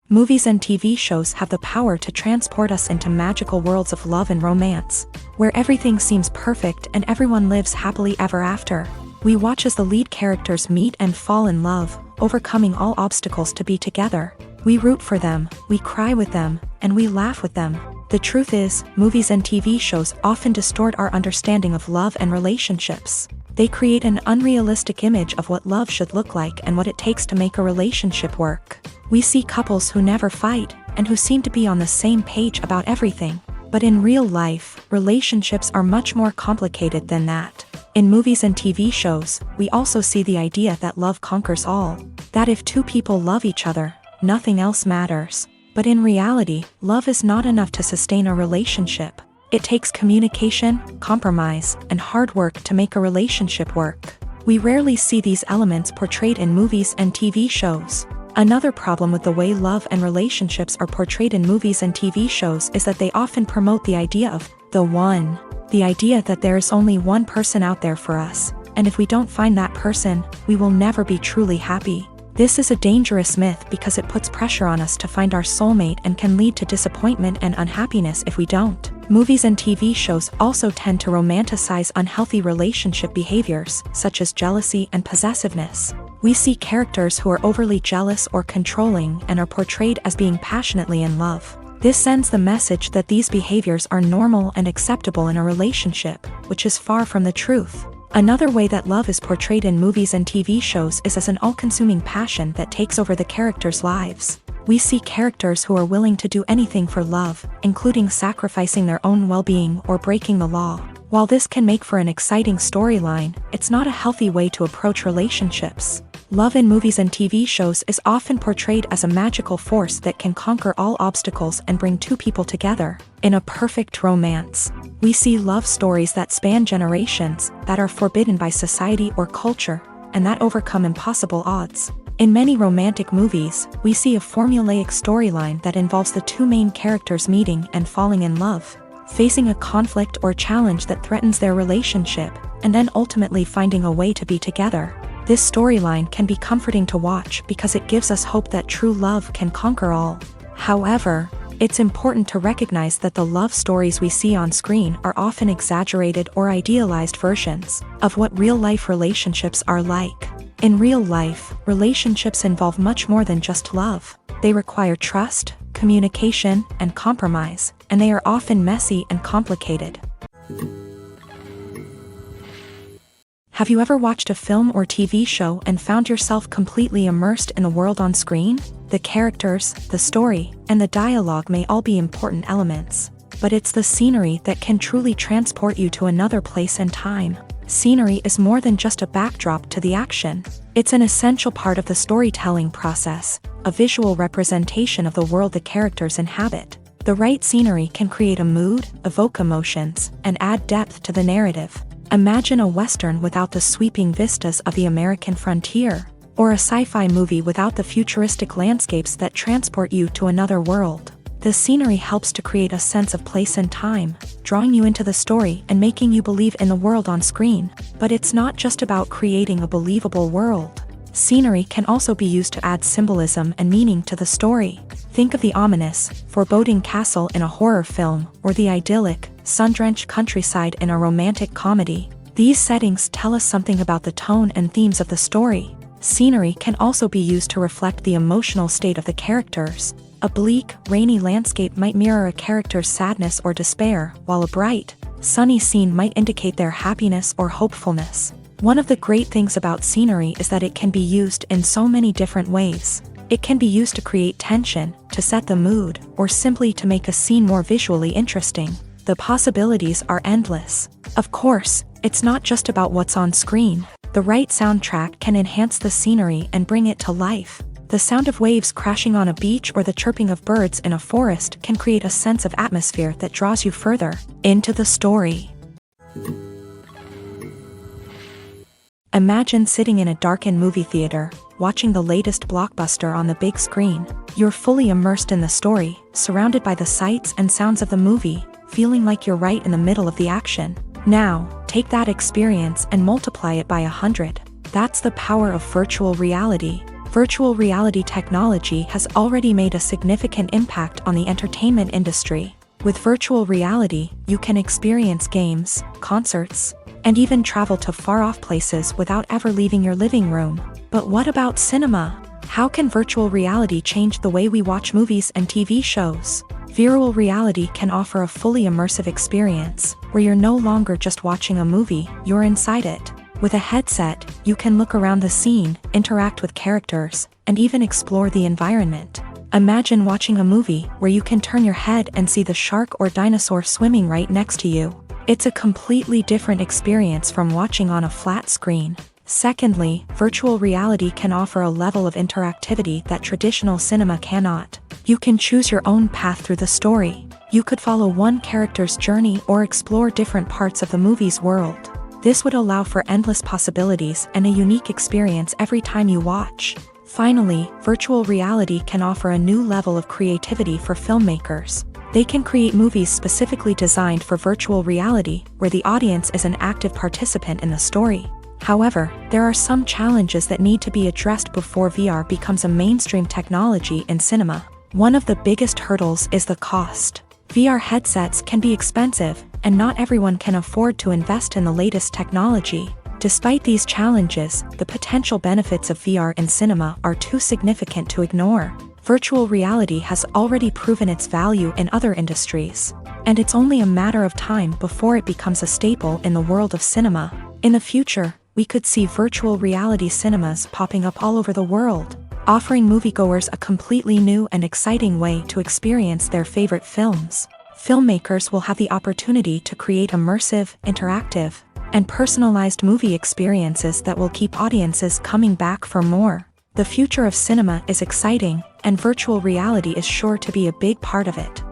Movies and TV shows have the power to transport us into magical worlds of love and romance, where everything seems perfect and everyone lives happily ever after. We watch as the lead characters meet and fall in love, overcoming all obstacles to be together. We root for them, we cry with them, and we laugh with them. The truth is, movies and TV shows often distort our understanding of love and relationships. They create an unrealistic image of what love should look like and what it takes to make a relationship work. We see couples who never fight, and who seem to be on the same page about everything. But in real life, relationships are much more complicated than that. In movies and TV shows, we also see the idea that love conquers all. That if two people love each other, nothing else matters. But in reality, love is not enough to sustain a relationship. It takes communication, compromise, and hard work to make a relationship work. We rarely see these elements portrayed in movies and TV shows. Another problem with the way love and relationships are portrayed in movies and TV shows is that they often promote the idea of the one. The idea that there is only one person out there for us, and if we don't find that person, we will never be truly happy. This is a dangerous myth because it puts pressure on us to find our soulmate and can lead to disappointment and unhappiness if we don't. Movies and TV shows also tend to romanticize unhealthy relationship behaviors, such as jealousy and possessiveness. We see characters who are overly jealous or controlling and are portrayed as being passionately in love. This sends the message that these behaviors are normal and acceptable in a relationship, which is far from the truth. Another way that love is portrayed in movies and TV shows is as an all-consuming passion that takes over the characters' lives. We see characters who are willing to do anything for love, including sacrificing their own well-being or breaking the law. While this can make for an exciting storyline, it's not a healthy way to approach relationships. Love in movies and TV shows is often portrayed as a magical force that can conquer all obstacles and bring two people together. In a perfect romance, we see love stories that span generations, that are forbidden by society or culture, and that overcome impossible odds. In many romantic movies, we see a formulaic storyline that involves the two main characters meeting and falling in love, facing a conflict or challenge that threatens their relationship, and then ultimately finding a way to be together. This storyline can be comforting to watch because it gives us hope that true love can conquer all. However, it's important to recognize that the love stories we see on screen are often exaggerated or idealized versions of what real-life relationships are like. In real life, relationships involve much more than just love. They require trust, communication, and compromise, and they are often messy and complicated. Have you ever watched a film or TV show and found yourself completely immersed in the world on screen? The characters, the story, and the dialogue may all be important elements, but it's the scenery that can truly transport you to another place and time. Scenery is more than just a backdrop to the action. It's an essential part of the storytelling process, a visual representation of the world the characters inhabit. The right scenery can create a mood, evoke emotions, and add depth to the narrative. Imagine a Western without the sweeping vistas of the American frontier, or a sci-fi movie without the futuristic landscapes that transport you to another world. The scenery helps to create a sense of place and time, drawing you into the story and making you believe in the world on screen. But it's not just about creating a believable world. Scenery can also be used to add symbolism and meaning to the story. Think of the ominous, foreboding castle in a horror film, or the idyllic, sun-drenched countryside in a romantic comedy. These settings tell us something about the tone and themes of the story. Scenery can also be used to reflect the emotional state of the characters. A bleak, rainy landscape might mirror a character's sadness or despair, while a bright, sunny scene might indicate their happiness or hopefulness. One of the great things about scenery is that it can be used in so many different ways. It can be used to create tension, to set the mood, or simply to make a scene more visually interesting. The possibilities are endless. Of course, it's not just about what's on screen. The right soundtrack can enhance the scenery and bring it to life. The sound of waves crashing on a beach or the chirping of birds in a forest can create a sense of atmosphere that draws you further into the story. Imagine sitting in a darkened movie theater, watching the latest blockbuster on the big screen. You're fully immersed in the story, surrounded by the sights and sounds of the movie, feeling like you're right in the middle of the action. Now, take that experience and multiply it by 100. That's the power of virtual reality. Virtual reality technology has already made a significant impact on the entertainment industry. With virtual reality, you can experience games, concerts, and even travel to far-off places without ever leaving your living room. But what about cinema? How can virtual reality change the way we watch movies and TV shows? Virtual reality can offer a fully immersive experience, where you're no longer just watching a movie, you're inside it. With a headset, you can look around the scene, interact with characters, and even explore the environment. Imagine watching a movie where you can turn your head and see the shark or dinosaur swimming right next to you. It's a completely different experience from watching on a flat screen. Secondly, virtual reality can offer a level of interactivity that traditional cinema cannot. You can choose your own path through the story. You could follow one character's journey or explore different parts of the movie's world. This would allow for endless possibilities and a unique experience every time you watch. Finally, virtual reality can offer a new level of creativity for filmmakers. They can create movies specifically designed for virtual reality, where the audience is an active participant in the story. However, there are some challenges that need to be addressed before VR becomes a mainstream technology in cinema. One of the biggest hurdles is the cost. VR headsets can be expensive, and not everyone can afford to invest in the latest technology. Despite these challenges, the potential benefits of VR in cinema are too significant to ignore. Virtual reality has already proven its value in other industries, and it's only a matter of time before it becomes a staple in the world of cinema. In the future, we could see virtual reality cinemas popping up all over the world, offering moviegoers a completely new and exciting way to experience their favorite films. Filmmakers will have the opportunity to create immersive, interactive, and personalized movie experiences that will keep audiences coming back for more. The future of cinema is exciting, and virtual reality is sure to be a big part of it.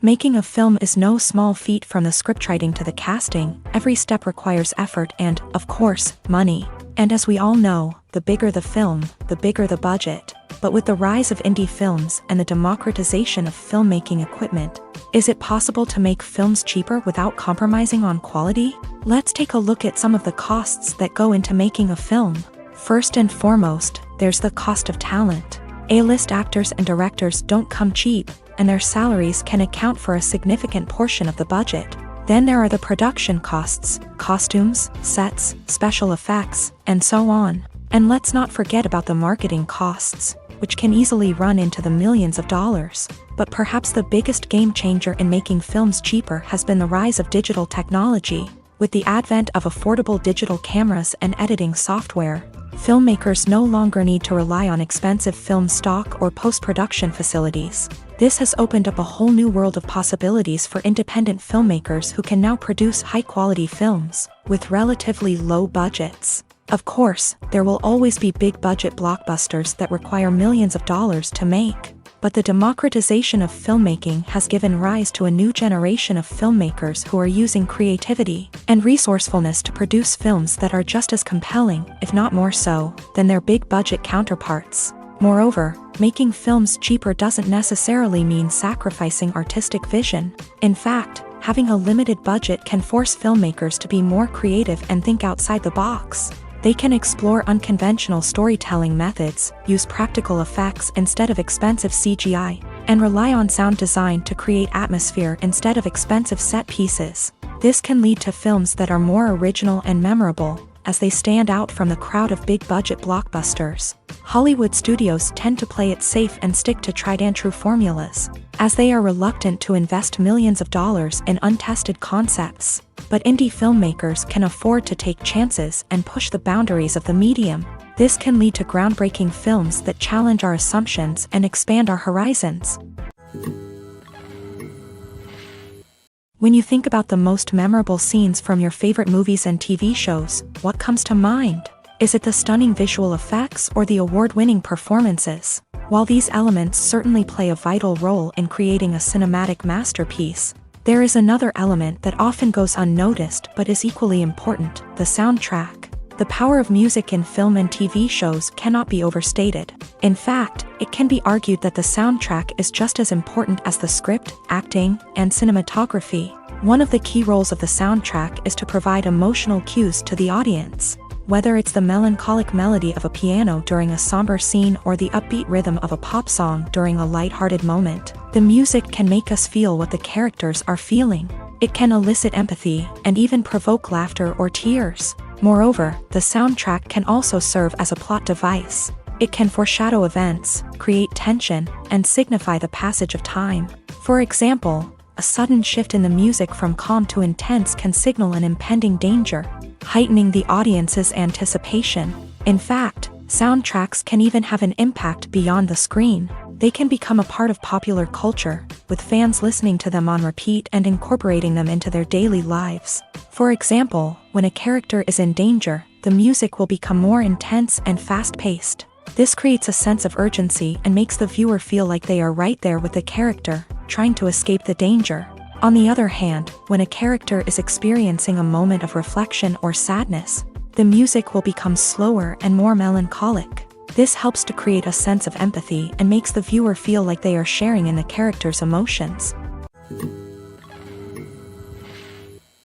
Making a film is no small feat. From the scriptwriting to the casting, every step requires effort and, of course, money. And as we all know, the bigger the film, the bigger the budget. But with the rise of indie films and the democratization of filmmaking equipment, is it possible to make films cheaper without compromising on quality? Let's take a look at some of the costs that go into making a film. First and foremost, there's the cost of talent. A-list actors and directors don't come cheap, and their salaries can account for a significant portion of the budget. Then there are the production costs, costumes, sets, special effects, and so on. And let's not forget about the marketing costs, which can easily run into the millions of dollars. But perhaps the biggest game changer in making films cheaper has been the rise of digital technology. With the advent of affordable digital cameras and editing software, filmmakers no longer need to rely on expensive film stock or post-production facilities. This has opened up a whole new world of possibilities for independent filmmakers who can now produce high-quality films with relatively low budgets. Of course, there will always be big-budget blockbusters that require millions of dollars to make. But the democratization of filmmaking has given rise to a new generation of filmmakers who are using creativity and resourcefulness to produce films that are just as compelling, if not more so, than their big-budget counterparts. Moreover, making films cheaper doesn't necessarily mean sacrificing artistic vision. In fact, having a limited budget can force filmmakers to be more creative and think outside the box. They can explore unconventional storytelling methods, use practical effects instead of expensive CGI, and rely on sound design to create atmosphere instead of expensive set pieces. This can lead to films that are more original and memorable, as they stand out from the crowd of big-budget blockbusters. Hollywood studios tend to play it safe and stick to tried-and-true formulas, as they are reluctant to invest millions of dollars in untested concepts. But indie filmmakers can afford to take chances and push the boundaries of the medium. This can lead to groundbreaking films that challenge our assumptions and expand our horizons. When you think about the most memorable scenes from your favorite movies and TV shows, what comes to mind? Is it the stunning visual effects or the award-winning performances? While these elements certainly play a vital role in creating a cinematic masterpiece, there is another element that often goes unnoticed but is equally important: the soundtrack. The power of music in film and TV shows cannot be overstated. In fact, it can be argued that the soundtrack is just as important as the script, acting, and cinematography. One of the key roles of the soundtrack is to provide emotional cues to the audience. Whether it's the melancholic melody of a piano during a somber scene or the upbeat rhythm of a pop song during a lighthearted moment, the music can make us feel what the characters are feeling. It can elicit empathy and even provoke laughter or tears. Moreover, the soundtrack can also serve as a plot device. It can foreshadow events, create tension, and signify the passage of time. For example, a sudden shift in the music from calm to intense can signal an impending danger, heightening the audience's anticipation. In fact, soundtracks can even have an impact beyond the screen. They can become a part of popular culture, with fans listening to them on repeat and incorporating them into their daily lives. For example, when a character is in danger, the music will become more intense and fast-paced. This creates a sense of urgency and makes the viewer feel like they are right there with the character, trying to escape the danger. On the other hand, when a character is experiencing a moment of reflection or sadness, the music will become slower and more melancholic. This helps to create a sense of empathy and makes the viewer feel like they are sharing in the character's emotions.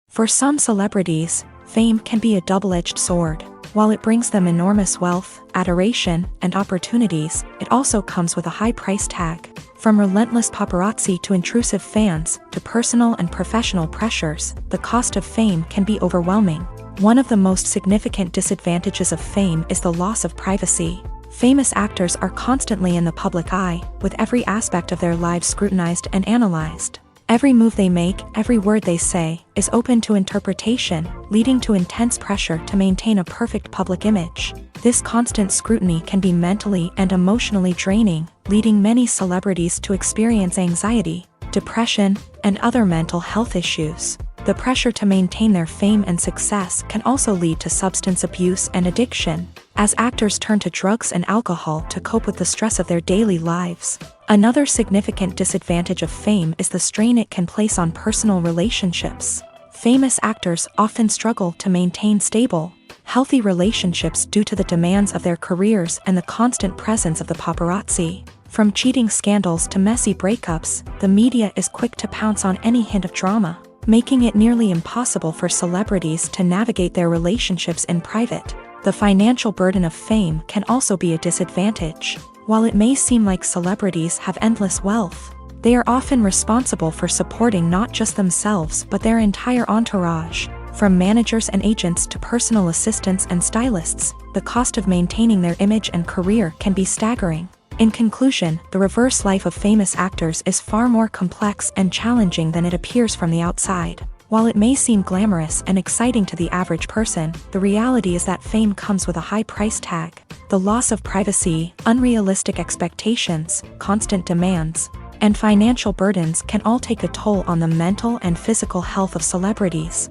For some celebrities, fame can be a double-edged sword. While it brings them enormous wealth, adoration, and opportunities, it also comes with a high price tag. From relentless paparazzi to intrusive fans, to personal and professional pressures, the cost of fame can be overwhelming. One of the most significant disadvantages of fame is the loss of privacy. Famous actors are constantly in the public eye, with every aspect of their lives scrutinized and analyzed. Every move they make, every word they say, is open to interpretation, leading to intense pressure to maintain a perfect public image. This constant scrutiny can be mentally and emotionally draining, leading many celebrities to experience anxiety, depression, and other mental health issues. The pressure to maintain their fame and success can also lead to substance abuse and addiction, as actors turn to drugs and alcohol to cope with the stress of their daily lives. Another significant disadvantage of fame is the strain it can place on personal relationships. Famous actors often struggle to maintain stable, healthy relationships due to the demands of their careers and the constant presence of the paparazzi. From cheating scandals to messy breakups, the media is quick to pounce on any hint of drama, making it nearly impossible for celebrities to navigate their relationships in private. The financial burden of fame can also be a disadvantage. While it may seem like celebrities have endless wealth, they are often responsible for supporting not just themselves but their entire entourage. From managers and agents to personal assistants and stylists, the cost of maintaining their image and career can be staggering. In conclusion, the reverse life of famous actors is far more complex and challenging than it appears from the outside. While it may seem glamorous and exciting to the average person, the reality is that fame comes with a high price tag. The loss of privacy, unrealistic expectations, constant demands, and financial burdens can all take a toll on the mental and physical health of celebrities.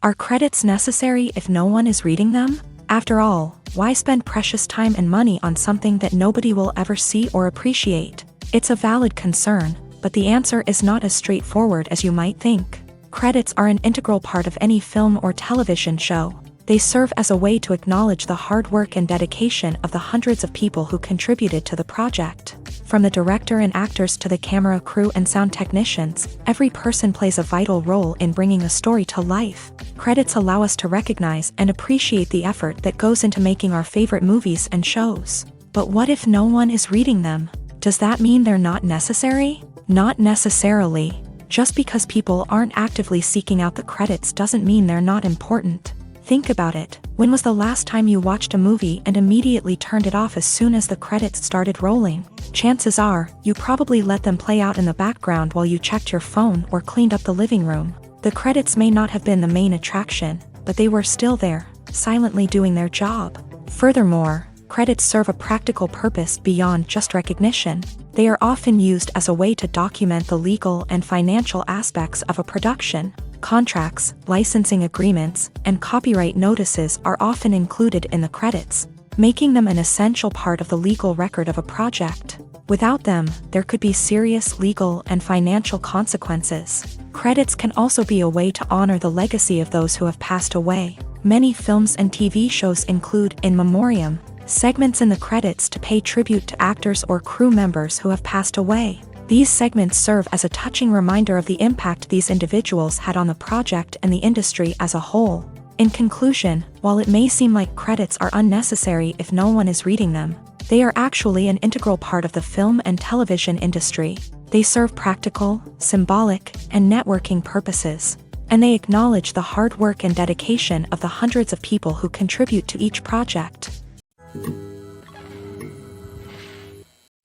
Are credits necessary if no one is reading them? After all, why spend precious time and money on something that nobody will ever see or appreciate? It's a valid concern, but the answer is not as straightforward as you might think. Credits are an integral part of any film or television show. They serve as a way to acknowledge the hard work and dedication of the hundreds of people who contributed to the project. From the director and actors to the camera crew and sound technicians, every person plays a vital role in bringing a story to life. Credits allow us to recognize and appreciate the effort that goes into making our favorite movies and shows. But what if no one is reading them? Does that mean they're not necessary? Not necessarily. Just because people aren't actively seeking out the credits doesn't mean they're not important. Think about it. When was the last time you watched a movie and immediately turned it off as soon as the credits started rolling? Chances are, you probably let them play out in the background while you checked your phone or cleaned up the living room. The credits may not have been the main attraction, but they were still there, silently doing their job. Furthermore, credits serve a practical purpose beyond just recognition. They are often used as a way to document the legal and financial aspects of a production. Contracts, licensing agreements, and copyright notices are often included in the credits, making them an essential part of the legal record of a project. Without them, there could be serious legal and financial consequences. Credits can also be a way to honor the legacy of those who have passed away. Many films and TV shows include in memoriam segments in the credits to pay tribute to actors or crew members who have passed away. These segments serve as a touching reminder of the impact these individuals had on the project and the industry as a whole. In conclusion, while it may seem like credits are unnecessary if no one is reading them, they are actually an integral part of the film and television industry. They serve practical, symbolic, and networking purposes, and they acknowledge the hard work and dedication of the hundreds of people who contribute to each project.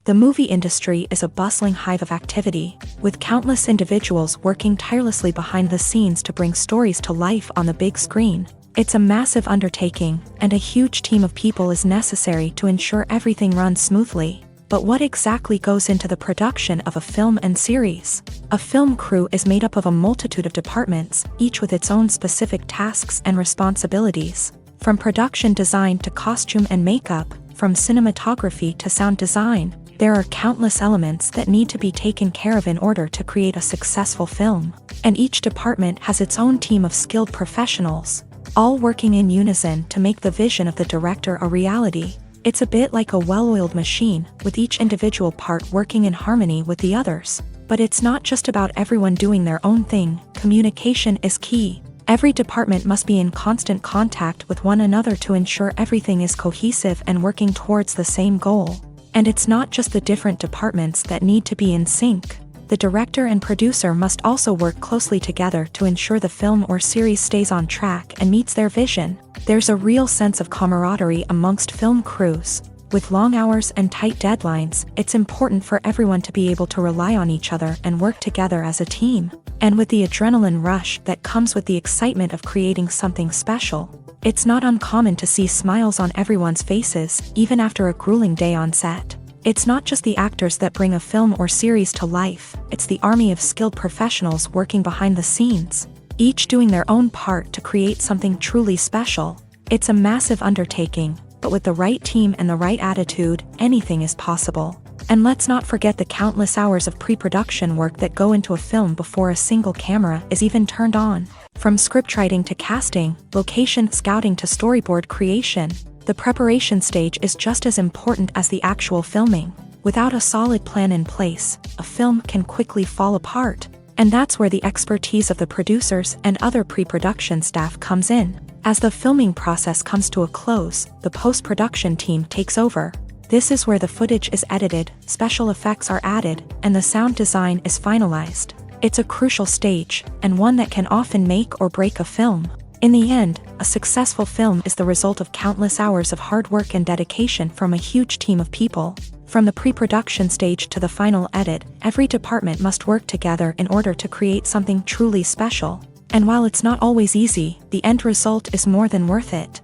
The movie industry is a bustling hive of activity, with countless individuals working tirelessly behind the scenes to bring stories to life on the big screen. It's a massive undertaking, and a huge team of people is necessary to ensure everything runs smoothly. But what exactly goes into the production of a film and series? A film crew is made up of a multitude of departments, each with its own specific tasks and responsibilities. From production design to costume and makeup, from cinematography to sound design, there are countless elements that need to be taken care of in order to create a successful film. And each department has its own team of skilled professionals, all working in unison to make the vision of the director a reality. It's a bit like a well-oiled machine, with each individual part working in harmony with the others. But it's not just about everyone doing their own thing. Communication is key. Every department must be in constant contact with one another to ensure everything is cohesive and working towards the same goal. And it's not just the different departments that need to be in sync. The director and producer must also work closely together to ensure the film or series stays on track and meets their vision. There's a real sense of camaraderie amongst film crews. With long hours and tight deadlines, it's important for everyone to be able to rely on each other and work together as a team. And with the adrenaline rush that comes with the excitement of creating something special, it's not uncommon to see smiles on everyone's faces, even after a grueling day on set. It's not just the actors that bring a film or series to life, it's the army of skilled professionals working behind the scenes, each doing their own part to create something truly special. It's a massive undertaking, but with the right team and the right attitude, anything is possible. And let's not forget the countless hours of pre-production work that go into a film before a single camera is even turned on. From scriptwriting to casting, location scouting to storyboard creation, the preparation stage is just as important as the actual filming. Without a solid plan in place, a film can quickly fall apart. And that's where the expertise of the producers and other pre-production staff comes in. As the filming process comes to a close, the post-production team takes over. This is where the footage is edited, special effects are added, and the sound design is finalized. It's a crucial stage, and one that can often make or break a film. In the end, a successful film is the result of countless hours of hard work and dedication from a huge team of people. From the pre-production stage to the final edit, every department must work together in order to create something truly special. And while it's not always easy, the end result is more than worth it.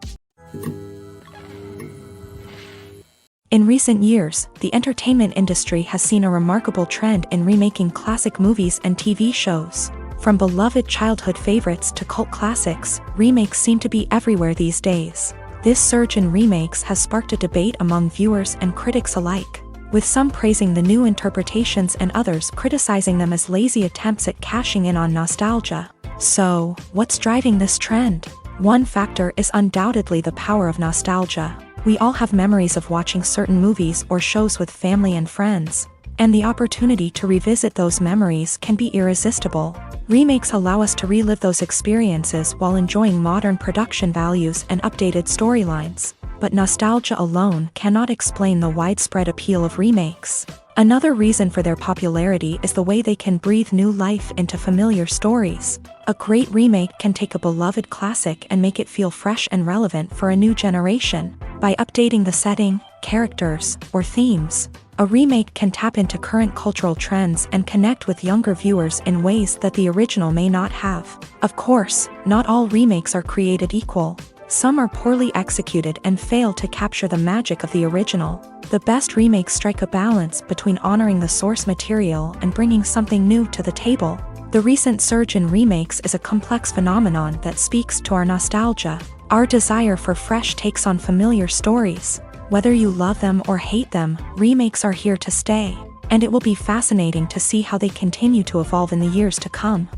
In recent years, the entertainment industry has seen a remarkable trend in remaking classic movies and TV shows. From beloved childhood favorites to cult classics, remakes seem to be everywhere these days. This surge in remakes has sparked a debate among viewers and critics alike, with some praising the new interpretations and others criticizing them as lazy attempts at cashing in on nostalgia. So, what's driving this trend? One factor is undoubtedly the power of nostalgia. We all have memories of watching certain movies or shows with family and friends, and the opportunity to revisit those memories can be irresistible. Remakes allow us to relive those experiences while enjoying modern production values and updated storylines. But nostalgia alone cannot explain the widespread appeal of remakes. Another reason for their popularity is the way they can breathe new life into familiar stories. A great remake can take a beloved classic and make it feel fresh and relevant for a new generation. By updating the setting, characters, or themes, a remake can tap into current cultural trends and connect with younger viewers in ways that the original may not have. Of course, not all remakes are created equal. Some are poorly executed and fail to capture the magic of the original. The best remakes strike a balance between honoring the source material and bringing something new to the table. The recent surge in remakes is a complex phenomenon that speaks to our nostalgia, our desire for fresh takes on familiar stories. Whether you love them or hate them, remakes are here to stay, and it will be fascinating to see how they continue to evolve in the years to come.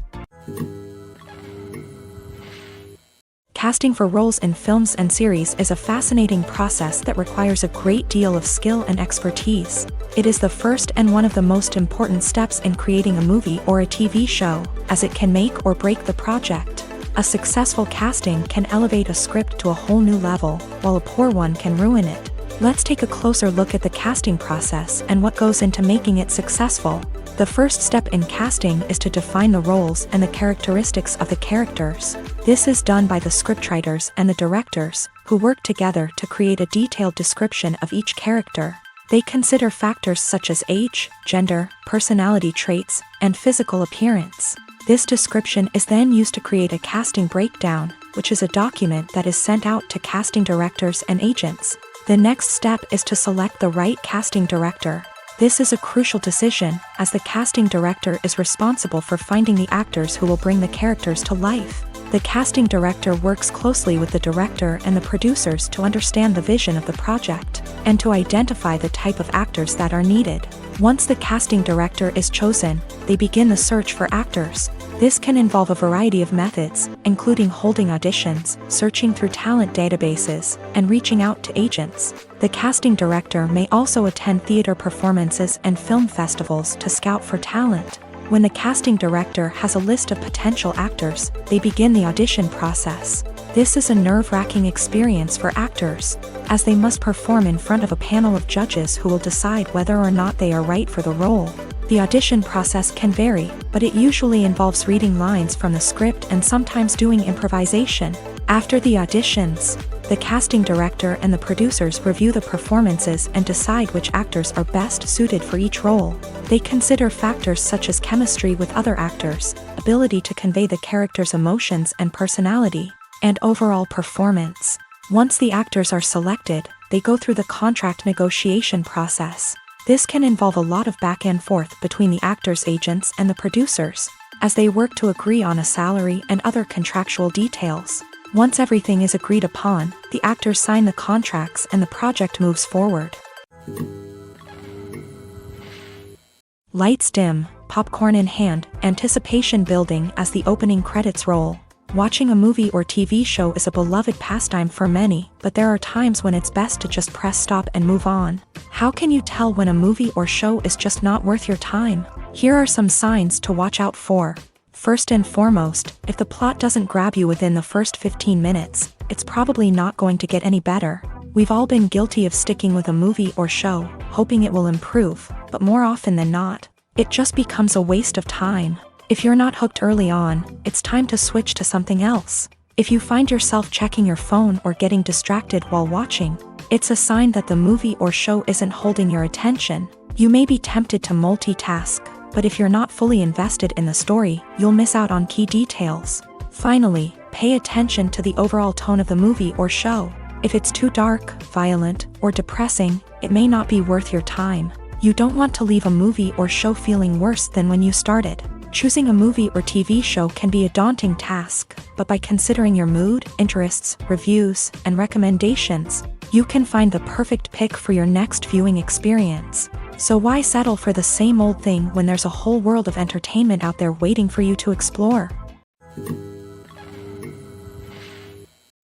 Casting for roles in films and series is a fascinating process that requires a great deal of skill and expertise. It is the first and one of the most important steps in creating a movie or a TV show, as it can make or break the project. A successful casting can elevate a script to a whole new level, while a poor one can ruin it. Let's take a closer look at the casting process and what goes into making it successful. The first step in casting is to define the roles and the characteristics of the characters. This is done by the scriptwriters and the directors, who work together to create a detailed description of each character. They consider factors such as age, gender, personality traits, and physical appearance. This description is then used to create a casting breakdown, which is a document that is sent out to casting directors and agents. The next step is to select the right casting director. This is a crucial decision, as the casting director is responsible for finding the actors who will bring the characters to life. The casting director works closely with the director and the producers to understand the vision of the project, and to identify the type of actors that are needed. Once the casting director is chosen, they begin the search for actors. This can involve a variety of methods, including holding auditions, searching through talent databases, and reaching out to agents. The casting director may also attend theater performances and film festivals to scout for talent. When the casting director has a list of potential actors, they begin the audition process. This is a nerve-wracking experience for actors, as they must perform in front of a panel of judges who will decide whether or not they are right for the role. The audition process can vary, but it usually involves reading lines from the script and sometimes doing improvisation. After the auditions, the casting director and the producers review the performances and decide which actors are best suited for each role. They consider factors such as chemistry with other actors, ability to convey the character's emotions and personality, and overall performance. Once the actors are selected, they go through the contract negotiation process. This can involve a lot of back and forth between the actors' agents and the producers, as they work to agree on a salary and other contractual details. Once everything is agreed upon, the actors sign the contracts and the project moves forward. Lights dim, popcorn in hand, anticipation building as the opening credits roll. Watching a movie or TV show is a beloved pastime for many, but there are times when it's best to just press stop and move on. How can you tell when a movie or show is just not worth your time? Here are some signs to watch out for. First and foremost, if the plot doesn't grab you within the first 15 minutes, it's probably not going to get any better. We've all been guilty of sticking with a movie or show, hoping it will improve, but more often than not, it just becomes a waste of time. If you're not hooked early on, it's time to switch to something else. If you find yourself checking your phone or getting distracted while watching, it's a sign that the movie or show isn't holding your attention. You may be tempted to multitask, but if you're not fully invested in the story, you'll miss out on key details. Finally, pay attention to the overall tone of the movie or show. If it's too dark, violent, or depressing, it may not be worth your time. You don't want to leave a movie or show feeling worse than when you started. Choosing a movie or TV show can be a daunting task, but by considering your mood, interests, reviews, and recommendations, you can find the perfect pick for your next viewing experience. So why settle for the same old thing when there's a whole world of entertainment out there waiting for you to explore?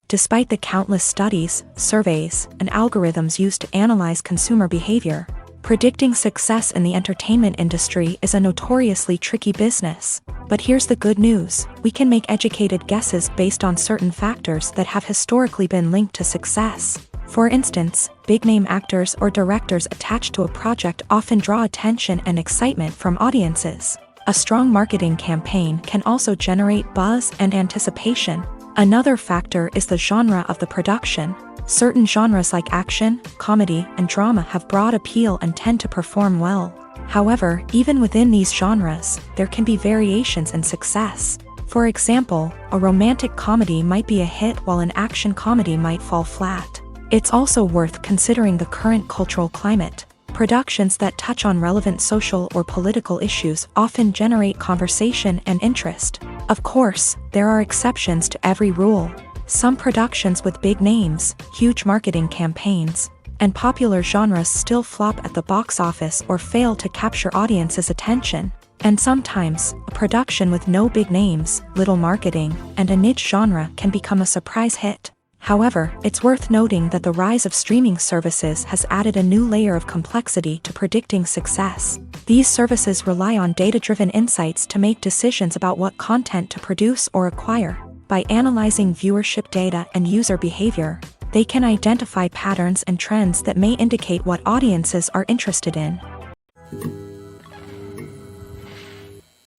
Despite the countless studies, surveys, and algorithms used to analyze consumer behavior, predicting success in the entertainment industry is a notoriously tricky business. But here's the good news: we can make educated guesses based on certain factors that have historically been linked to success. For instance, big-name actors or directors attached to a project often draw attention and excitement from audiences. A strong marketing campaign can also generate buzz and anticipation. Another factor is the genre of the production. Certain genres like action, comedy, and drama have broad appeal and tend to perform well. However, even within these genres, there can be variations in success. For example, a romantic comedy might be a hit while an action comedy might fall flat. It's also worth considering the current cultural climate. Productions that touch on relevant social or political issues often generate conversation and interest. Of course, there are exceptions to every rule. Some productions with big names, huge marketing campaigns, and popular genres still flop at the box office or fail to capture audiences' attention. And sometimes, a production with no big names, little marketing, and a niche genre can become a surprise hit. However, it's worth noting that the rise of streaming services has added a new layer of complexity to predicting success. These services rely on data-driven insights to make decisions about what content to produce or acquire. By analyzing viewership data and user behavior, they can identify patterns and trends that may indicate what audiences are interested in.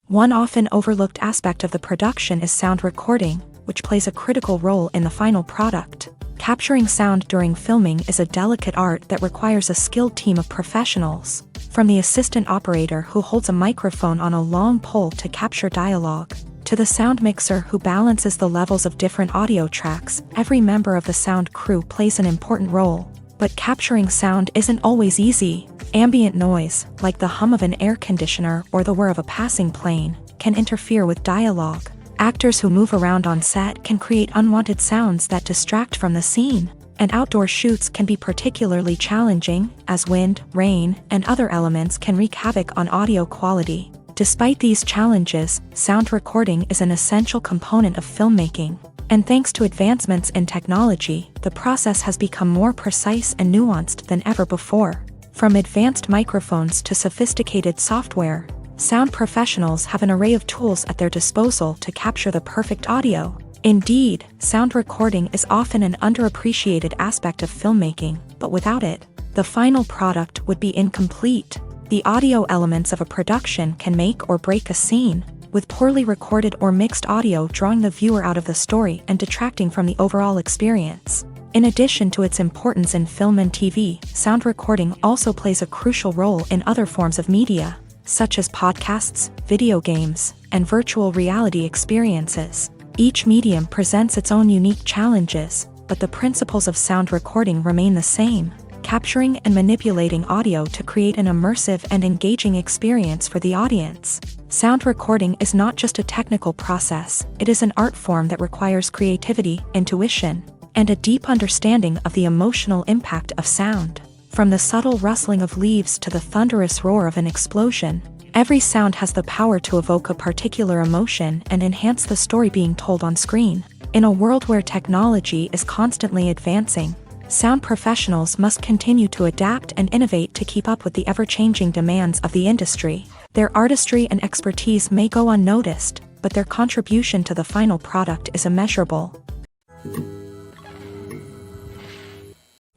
One often overlooked aspect of the production is sound recording, which plays a critical role in the final product. Capturing sound during filming is a delicate art that requires a skilled team of professionals. From the assistant operator who holds a microphone on a long pole to capture dialogue, to the sound mixer who balances the levels of different audio tracks, every member of the sound crew plays an important role. But capturing sound isn't always easy. Ambient noise, like the hum of an air conditioner or the whir of a passing plane, can interfere with dialogue. Actors who move around on set can create unwanted sounds that distract from the scene, and outdoor shoots can be particularly challenging, as wind, rain, and other elements can wreak havoc on audio quality. Despite these challenges, sound recording is an essential component of filmmaking, and thanks to advancements in technology, the process has become more precise and nuanced than ever before. From advanced microphones to sophisticated software, sound professionals have an array of tools at their disposal to capture the perfect audio. Indeed, sound recording is often an underappreciated aspect of filmmaking, but without it, the final product would be incomplete. The audio elements of a production can make or break a scene, with poorly recorded or mixed audio drawing the viewer out of the story and detracting from the overall experience. In addition to its importance in film and TV, sound recording also plays a crucial role in other forms of media, such as podcasts, video games, and virtual reality experiences. Each medium presents its own unique challenges, but the principles of sound recording remain the same: capturing and manipulating audio to create an immersive and engaging experience for the audience. Sound recording is not just a technical process, it is an art form that requires creativity, intuition, and a deep understanding of the emotional impact of sound. From the subtle rustling of leaves to the thunderous roar of an explosion, every sound has the power to evoke a particular emotion and enhance the story being told on screen. In a world where technology is constantly advancing, sound professionals must continue to adapt and innovate to keep up with the ever-changing demands of the industry. Their artistry and expertise may go unnoticed, but their contribution to the final product is immeasurable.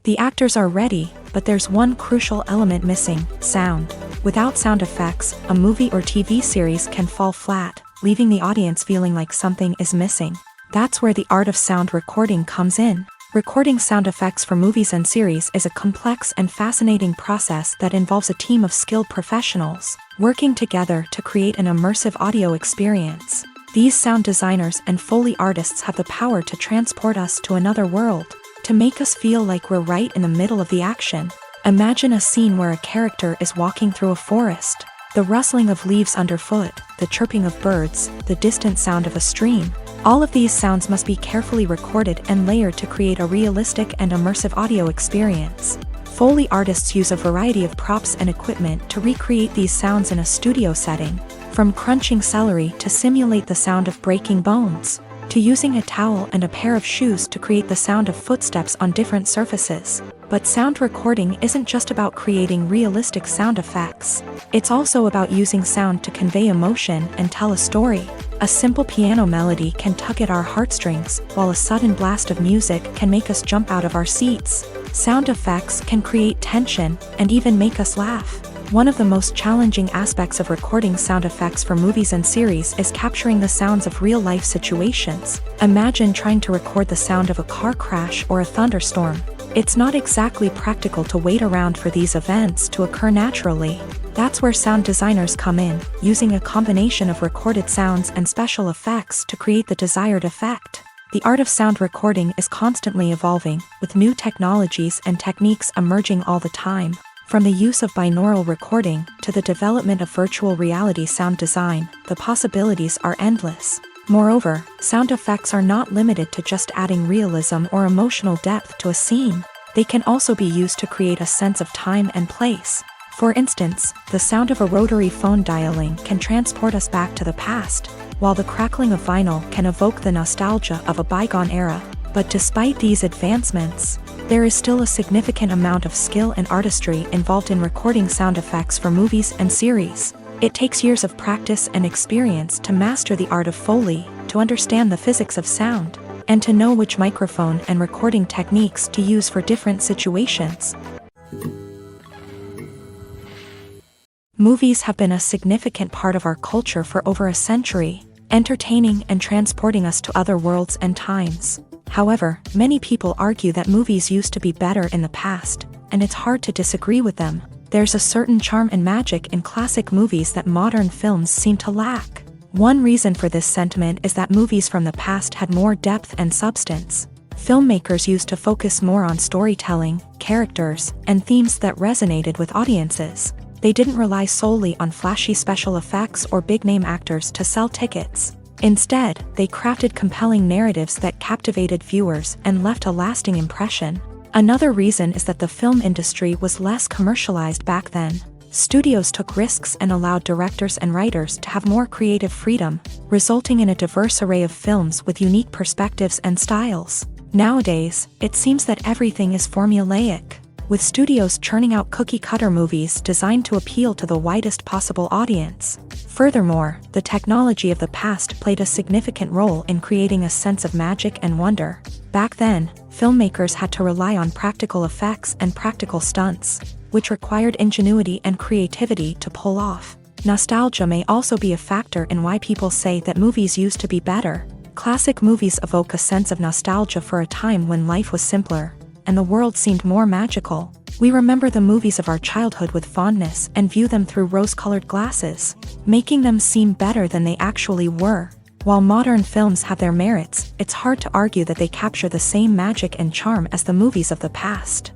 The actors are ready, but there's one crucial element missing: sound. Without sound effects, a movie or TV series can fall flat, leaving the audience feeling like something is missing. That's where the art of sound recording comes in. Recording sound effects for movies and series is a complex and fascinating process that involves a team of skilled professionals working together to create an immersive audio experience. These sound designers and Foley artists have the power to transport us to another world, to make us feel like we're right in the middle of the action. Imagine a scene where a character is walking through a forest. The rustling of leaves underfoot, the chirping of birds, the distant sound of a stream. All of these sounds must be carefully recorded and layered to create a realistic and immersive audio experience. Foley artists use a variety of props and equipment to recreate these sounds in a studio setting, from crunching celery to simulate the sound of breaking bones, to using a towel and a pair of shoes to create the sound of footsteps on different surfaces. But sound recording isn't just about creating realistic sound effects. It's also about using sound to convey emotion and tell a story. A simple piano melody can tug at our heartstrings, while a sudden blast of music can make us jump out of our seats. Sound effects can create tension and even make us laugh. One of the most challenging aspects of recording sound effects for movies and series is capturing the sounds of real-life situations. Imagine trying to record the sound of a car crash or a thunderstorm. It's not exactly practical to wait around for these events to occur naturally. That's where sound designers come in, using a combination of recorded sounds and special effects to create the desired effect. The art of sound recording is constantly evolving, with new technologies and techniques emerging all the time. From the use of binaural recording to the development of virtual reality sound design, the possibilities are endless. Moreover, sound effects are not limited to just adding realism or emotional depth to a scene. They can also be used to create a sense of time and place. For instance, the sound of a rotary phone dialing can transport us back to the past, while the crackling of vinyl can evoke the nostalgia of a bygone era. But despite these advancements, there is still a significant amount of skill and artistry involved in recording sound effects for movies and series. It takes years of practice and experience to master the art of Foley, to understand the physics of sound, and to know which microphone and recording techniques to use for different situations. Movies have been a significant part of our culture for over a century, entertaining and transporting us to other worlds and times. However, many people argue that movies used to be better in the past, and it's hard to disagree with them. There's a certain charm and magic in classic movies that modern films seem to lack. One reason for this sentiment is that movies from the past had more depth and substance. Filmmakers used to focus more on storytelling, characters, and themes that resonated with audiences. They didn't rely solely on flashy special effects or big-name actors to sell tickets. Instead, they crafted compelling narratives that captivated viewers and left a lasting impression. Another reason is that the film industry was less commercialized back then. Studios took risks and allowed directors and writers to have more creative freedom, resulting in a diverse array of films with unique perspectives and styles. Nowadays, it seems that everything is formulaic, with studios churning out cookie-cutter movies designed to appeal to the widest possible audience. Furthermore, the technology of the past played a significant role in creating a sense of magic and wonder. Back then, filmmakers had to rely on practical effects and practical stunts, which required ingenuity and creativity to pull off. Nostalgia may also be a factor in why people say that movies used to be better. Classic movies evoke a sense of nostalgia for a time when life was simpler, and the world seemed more magical. We remember the movies of our childhood with fondness and view them through rose-colored glasses, making them seem better than they actually were. While modern films have their merits, it's hard to argue that they capture the same magic and charm as the movies of the past.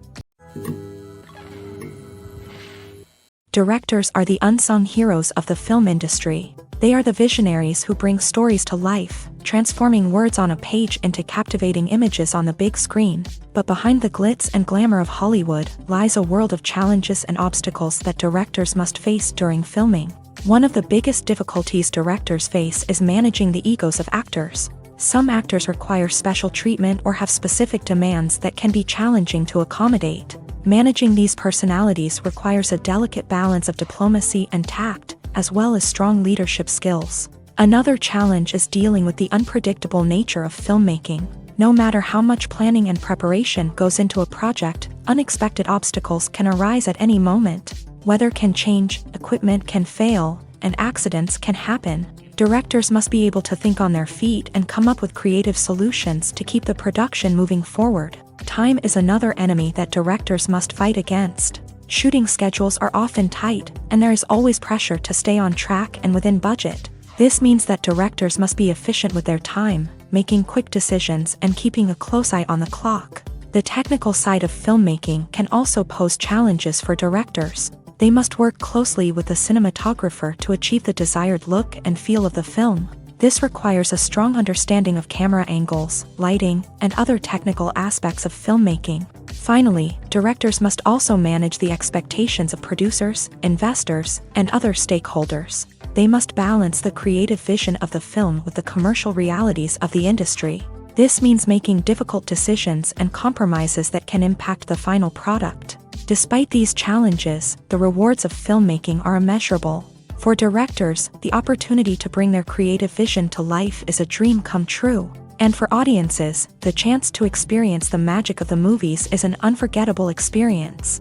Directors are the unsung heroes of the film industry. They are the visionaries who bring stories to life, transforming words on a page into captivating images on the big screen. But behind the glitz and glamour of Hollywood lies a world of challenges and obstacles that directors must face during filming. One of the biggest difficulties directors face is managing the egos of actors. Some actors require special treatment or have specific demands that can be challenging to accommodate. Managing these personalities requires a delicate balance of diplomacy and tact, as well as strong leadership skills. Another challenge is dealing with the unpredictable nature of filmmaking. No matter how much planning and preparation goes into a project, unexpected obstacles can arise at any moment. Weather can change, equipment can fail, and accidents can happen. Directors must be able to think on their feet and come up with creative solutions to keep the production moving forward. Time is another enemy that directors must fight against. Shooting schedules are often tight, and there is always pressure to stay on track and within budget. This means that directors must be efficient with their time, making quick decisions and keeping a close eye on the clock. The technical side of filmmaking can also pose challenges for directors. They must work closely with the cinematographer to achieve the desired look and feel of the film. This requires a strong understanding of camera angles, lighting, and other technical aspects of filmmaking. Finally, directors must also manage the expectations of producers, investors, and other stakeholders. They must balance the creative vision of the film with the commercial realities of the industry. This means making difficult decisions and compromises that can impact the final product. Despite these challenges, the rewards of filmmaking are immeasurable. For directors, the opportunity to bring their creative vision to life is a dream come true. And for audiences, the chance to experience the magic of the movies is an unforgettable experience.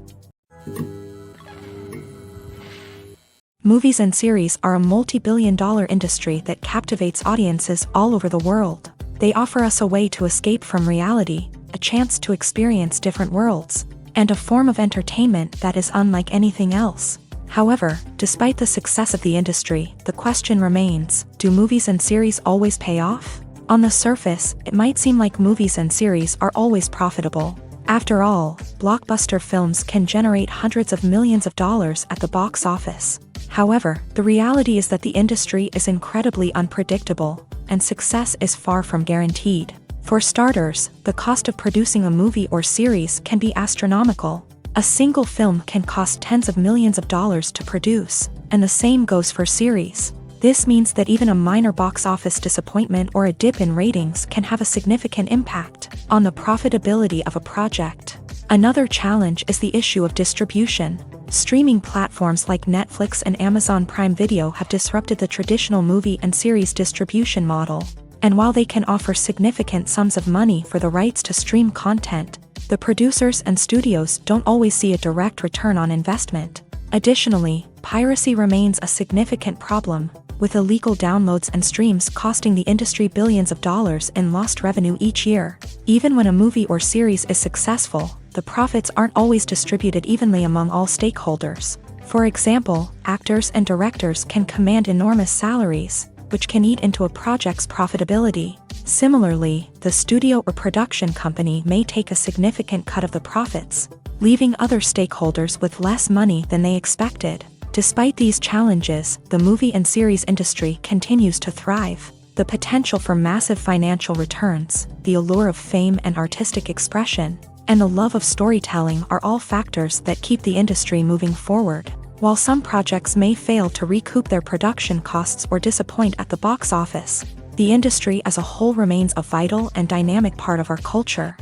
Movies and series are a multi-billion-dollar industry that captivates audiences all over the world. They offer us a way to escape from reality, a chance to experience different worlds, and a form of entertainment that is unlike anything else. However, despite the success of the industry, the question remains, do movies and series always pay off? On the surface, it might seem like movies and series are always profitable. After all, blockbuster films can generate hundreds of millions of dollars at the box office. However, the reality is that the industry is incredibly unpredictable, and success is far from guaranteed. For starters, the cost of producing a movie or series can be astronomical. A single film can cost tens of millions of dollars to produce, and the same goes for series. This means that even a minor box office disappointment or a dip in ratings can have a significant impact on the profitability of a project. Another challenge is the issue of distribution. Streaming platforms like Netflix and Amazon Prime Video have disrupted the traditional movie and series distribution model. And while they can offer significant sums of money for the rights to stream content, the producers and studios don't always see a direct return on investment. Additionally, piracy remains a significant problem, with illegal downloads and streams costing the industry billions of dollars in lost revenue each year. Even when a movie or series is successful, the profits aren't always distributed evenly among all stakeholders. For example, actors and directors can command enormous salaries, which can eat into a project's profitability. Similarly, the studio or production company may take a significant cut of the profits, leaving other stakeholders with less money than they expected. Despite these challenges, the movie and series industry continues to thrive. The potential for massive financial returns, the allure of fame and artistic expression, and the love of storytelling are all factors that keep the industry moving forward. While some projects may fail to recoup their production costs or disappoint at the box office, the industry as a whole remains a vital and dynamic part of our culture.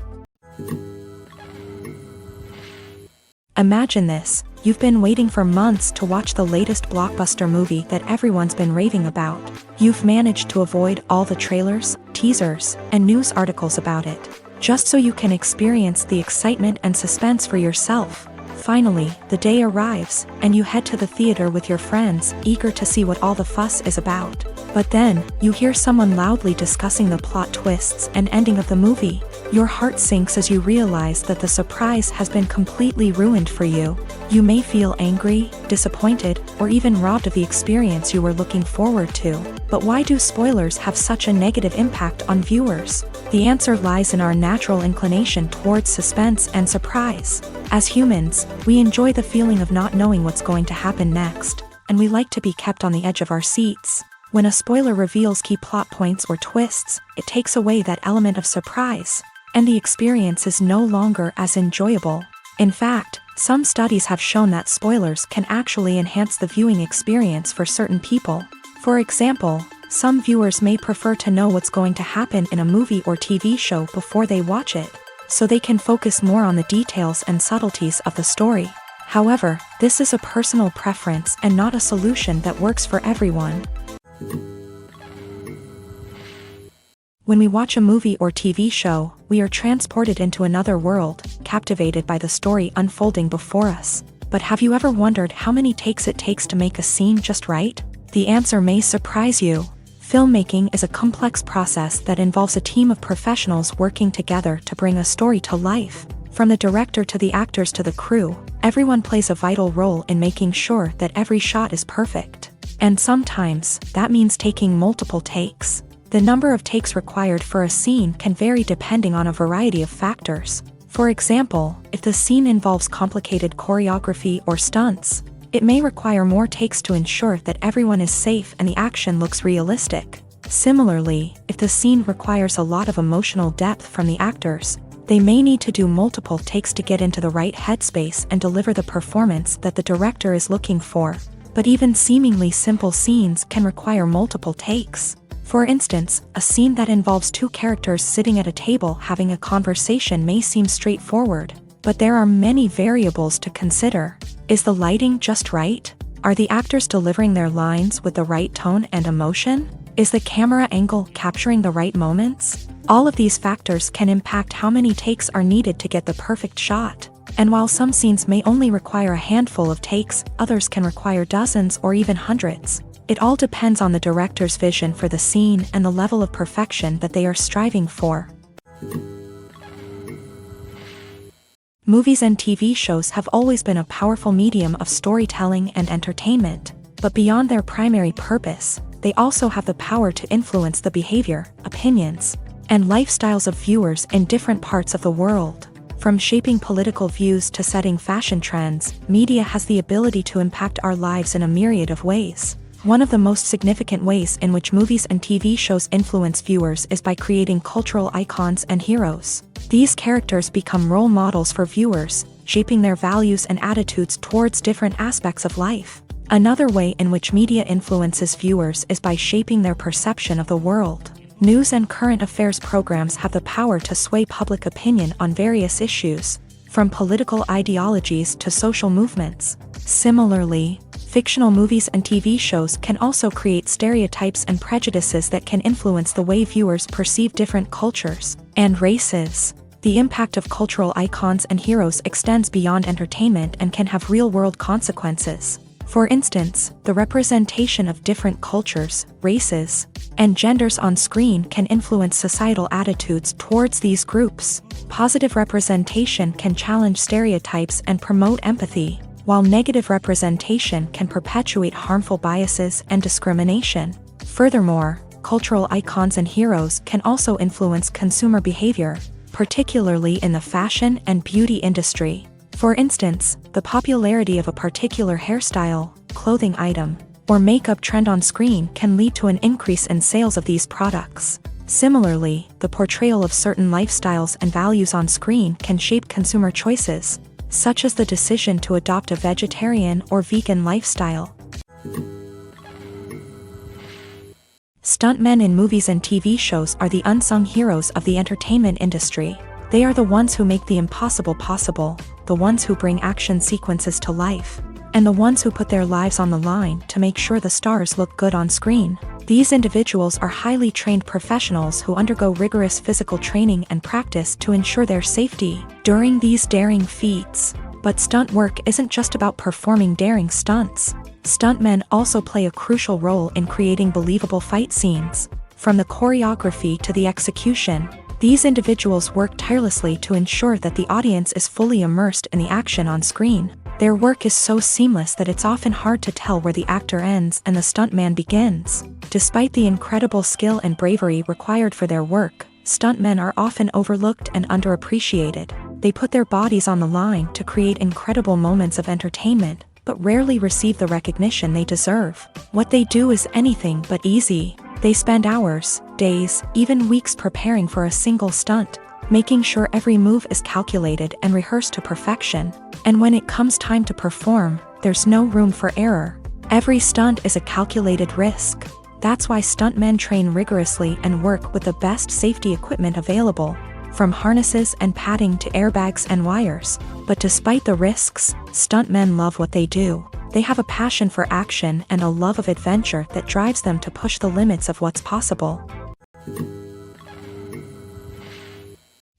Imagine this. You've been waiting for months to watch the latest blockbuster movie that everyone's been raving about. You've managed to avoid all the trailers, teasers, and news articles about it, just so you can experience the excitement and suspense for yourself. Finally, the day arrives, and you head to the theater with your friends, eager to see what all the fuss is about. But then, you hear someone loudly discussing the plot twists and ending of the movie. Your heart sinks as you realize that the surprise has been completely ruined for you. You may feel angry, disappointed, or even robbed of the experience you were looking forward to. But why do spoilers have such a negative impact on viewers? The answer lies in our natural inclination towards suspense and surprise. As humans, we enjoy the feeling of not knowing what's going to happen next, and we like to be kept on the edge of our seats. When a spoiler reveals key plot points or twists, it takes away that element of surprise, and the experience is no longer as enjoyable. In fact, some studies have shown that spoilers can actually enhance the viewing experience for certain people. For example, some viewers may prefer to know what's going to happen in a movie or TV show before they watch it, so they can focus more on the details and subtleties of the story. However, this is a personal preference and not a solution that works for everyone. When we watch a movie or TV show, we are transported into another world, captivated by the story unfolding before us. But have you ever wondered how many takes it takes to make a scene just right? The answer may surprise you. Filmmaking is a complex process that involves a team of professionals working together to bring a story to life. From the director to the actors to the crew, everyone plays a vital role in making sure that every shot is perfect. And sometimes, that means taking multiple takes. The number of takes required for a scene can vary depending on a variety of factors. For example, if the scene involves complicated choreography or stunts, it may require more takes to ensure that everyone is safe and the action looks realistic. Similarly, if the scene requires a lot of emotional depth from the actors, they may need to do multiple takes to get into the right headspace and deliver the performance that the director is looking for. But even seemingly simple scenes can require multiple takes. For instance, a scene that involves two characters sitting at a table having a conversation may seem straightforward, but there are many variables to consider. Is the lighting just right? Are the actors delivering their lines with the right tone and emotion? Is the camera angle capturing the right moments? All of these factors can impact how many takes are needed to get the perfect shot. And while some scenes may only require a handful of takes, others can require dozens or even hundreds. It all depends on the director's vision for the scene and the level of perfection that they are striving for. Movies and TV shows have always been a powerful medium of storytelling and entertainment, but beyond their primary purpose, they also have the power to influence the behavior, opinions, and lifestyles of viewers in different parts of the world. From shaping political views to setting fashion trends, media has the ability to impact our lives in a myriad of ways. One of the most significant ways in which movies and TV shows influence viewers is by creating cultural icons and heroes. These characters become role models for viewers, shaping their values and attitudes towards different aspects of life. Another way in which media influences viewers is by shaping their perception of the world. News and current affairs programs have the power to sway public opinion on various issues, from political ideologies to social movements. Similarly, fictional movies and TV shows can also create stereotypes and prejudices that can influence the way viewers perceive different cultures and races. The impact of cultural icons and heroes extends beyond entertainment and can have real-world consequences. For instance, the representation of different cultures, races, and genders on screen can influence societal attitudes towards these groups. Positive representation can challenge stereotypes and promote empathy, while negative representation can perpetuate harmful biases and discrimination. Furthermore, cultural icons and heroes can also influence consumer behavior, particularly in the fashion and beauty industry. For instance, the popularity of a particular hairstyle, clothing item, or makeup trend on screen can lead to an increase in sales of these products. Similarly, the portrayal of certain lifestyles and values on screen can shape consumer choices, such as the decision to adopt a vegetarian or vegan lifestyle. Stuntmen in movies and TV shows are the unsung heroes of the entertainment industry. They are the ones who make the impossible possible, the ones who bring action sequences to life, and the ones who put their lives on the line to make sure the stars look good on screen. These individuals are highly trained professionals who undergo rigorous physical training and practice to ensure their safety during these daring feats. But stunt work isn't just about performing daring stunts. Stuntmen also play a crucial role in creating believable fight scenes. From the choreography to the execution, these individuals work tirelessly to ensure that the audience is fully immersed in the action on screen. Their work is so seamless that it's often hard to tell where the actor ends and the stuntman begins. Despite the incredible skill and bravery required for their work, stuntmen are often overlooked and underappreciated. They put their bodies on the line to create incredible moments of entertainment, but rarely receive the recognition they deserve. What they do is anything but easy. They spend hours, days, even weeks preparing for a single stunt, making sure every move is calculated and rehearsed to perfection. And when it comes time to perform, there's no room for error. Every stunt is a calculated risk. That's why stuntmen train rigorously and work with the best safety equipment available, from harnesses and padding to airbags and wires. But despite the risks, stuntmen love what they do. They have a passion for action and a love of adventure that drives them to push the limits of what's possible.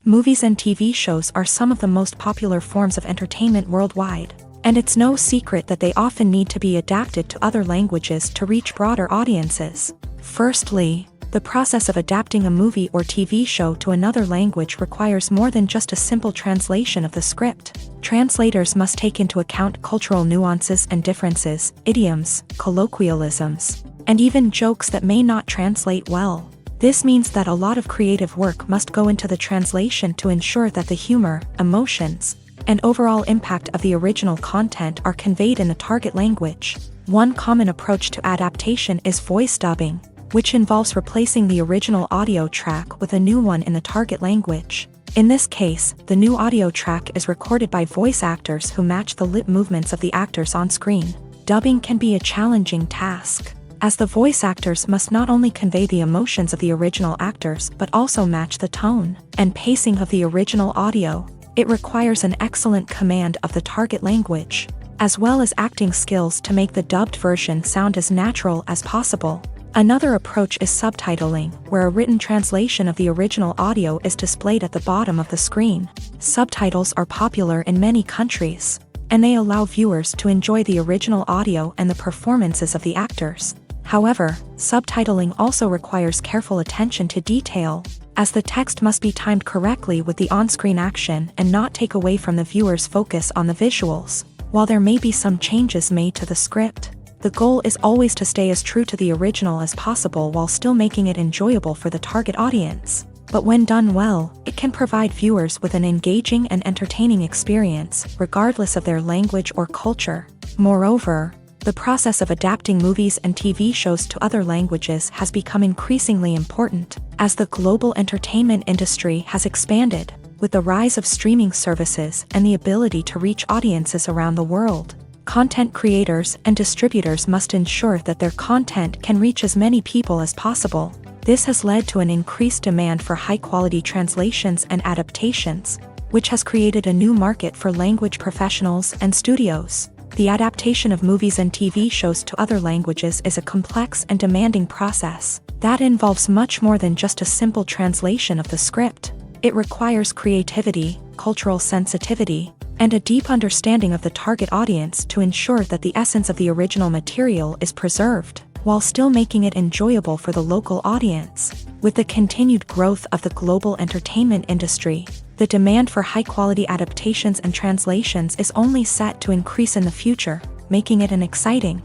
Movies and TV shows are some of the most popular forms of entertainment worldwide, and it's no secret that they often need to be adapted to other languages to reach broader audiences. Firstly, the process of adapting a movie or TV show to another language requires more than just a simple translation of the script. Translators must take into account cultural nuances and differences, idioms, colloquialisms, and even jokes that may not translate well. This means that a lot of creative work must go into the translation to ensure that the humor, emotions, and overall impact of the original content are conveyed in the target language. One common approach to adaptation is voice dubbing, which involves replacing the original audio track with a new one in the target language. In this case, the new audio track is recorded by voice actors who match the lip movements of the actors on screen. Dubbing can be a challenging task, as the voice actors must not only convey the emotions of the original actors but also match the tone and pacing of the original audio. It requires an excellent command of the target language, as well as acting skills to make the dubbed version sound as natural as possible. Another approach is subtitling, where a written translation of the original audio is displayed at the bottom of the screen. Subtitles are popular in many countries, and they allow viewers to enjoy the original audio and the performances of the actors. However, subtitling also requires careful attention to detail, as the text must be timed correctly with the on-screen action and not take away from the viewer's focus on the visuals. While there may be some changes made to the script, the goal is always to stay as true to the original as possible while still making it enjoyable for the target audience. But when done well, it can provide viewers with an engaging and entertaining experience, regardless of their language or culture. Moreover, the process of adapting movies and TV shows to other languages has become increasingly important, as the global entertainment industry has expanded, with the rise of streaming services and the ability to reach audiences around the world. Content creators and distributors must ensure that their content can reach as many people as possible. This has led to an increased demand for high-quality translations and adaptations, which has created a new market for language professionals and studios. The adaptation of movies and TV shows to other languages is a complex and demanding process that involves much more than just a simple translation of the script. It requires creativity, cultural sensitivity, and a deep understanding of the target audience to ensure that the essence of the original material is preserved, while still making it enjoyable for the local audience. With the continued growth of the global entertainment industry, the demand for high-quality adaptations and translations is only set to increase in the future, making it an exciting.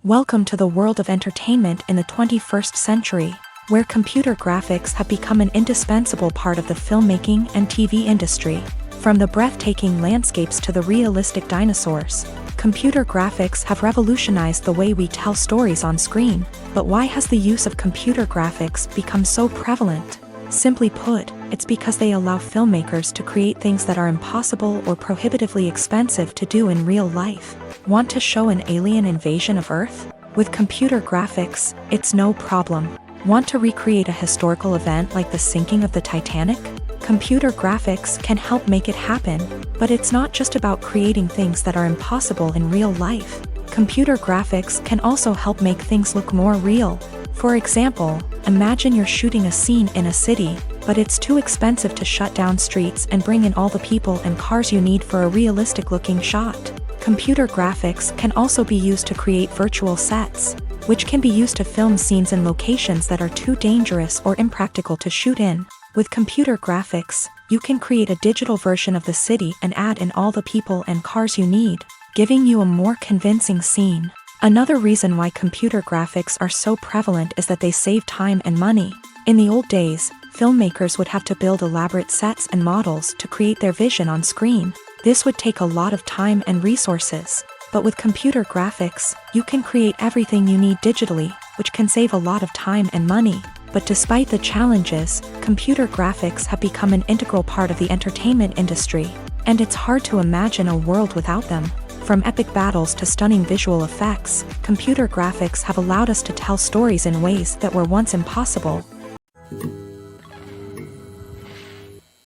Welcome to the world of entertainment in the 21st century, where computer graphics have become an indispensable part of the filmmaking and TV industry. From the breathtaking landscapes to the realistic dinosaurs, computer graphics have revolutionized the way we tell stories on screen. But why has the use of computer graphics become so prevalent? Simply put, it's because they allow filmmakers to create things that are impossible or prohibitively expensive to do in real life. Want to show an alien invasion of Earth? With computer graphics, it's no problem. Want to recreate a historical event like the sinking of the Titanic? Computer graphics can help make it happen, but it's not just about creating things that are impossible in real life. Computer graphics can also help make things look more real. For example, imagine you're shooting a scene in a city, but it's too expensive to shut down streets and bring in all the people and cars you need for a realistic-looking shot. Computer graphics can also be used to create virtual sets, which can be used to film scenes in locations that are too dangerous or impractical to shoot in. With computer graphics, you can create a digital version of the city and add in all the people and cars you need, giving you a more convincing scene. Another reason why computer graphics are so prevalent is that they save time and money. In the old days, filmmakers would have to build elaborate sets and models to create their vision on screen. This would take a lot of time and resources. But with computer graphics, you can create everything you need digitally, which can save a lot of time and money. But despite the challenges, computer graphics have become an integral part of the entertainment industry, and it's hard to imagine a world without them. From epic battles to stunning visual effects, computer graphics have allowed us to tell stories in ways that were once impossible.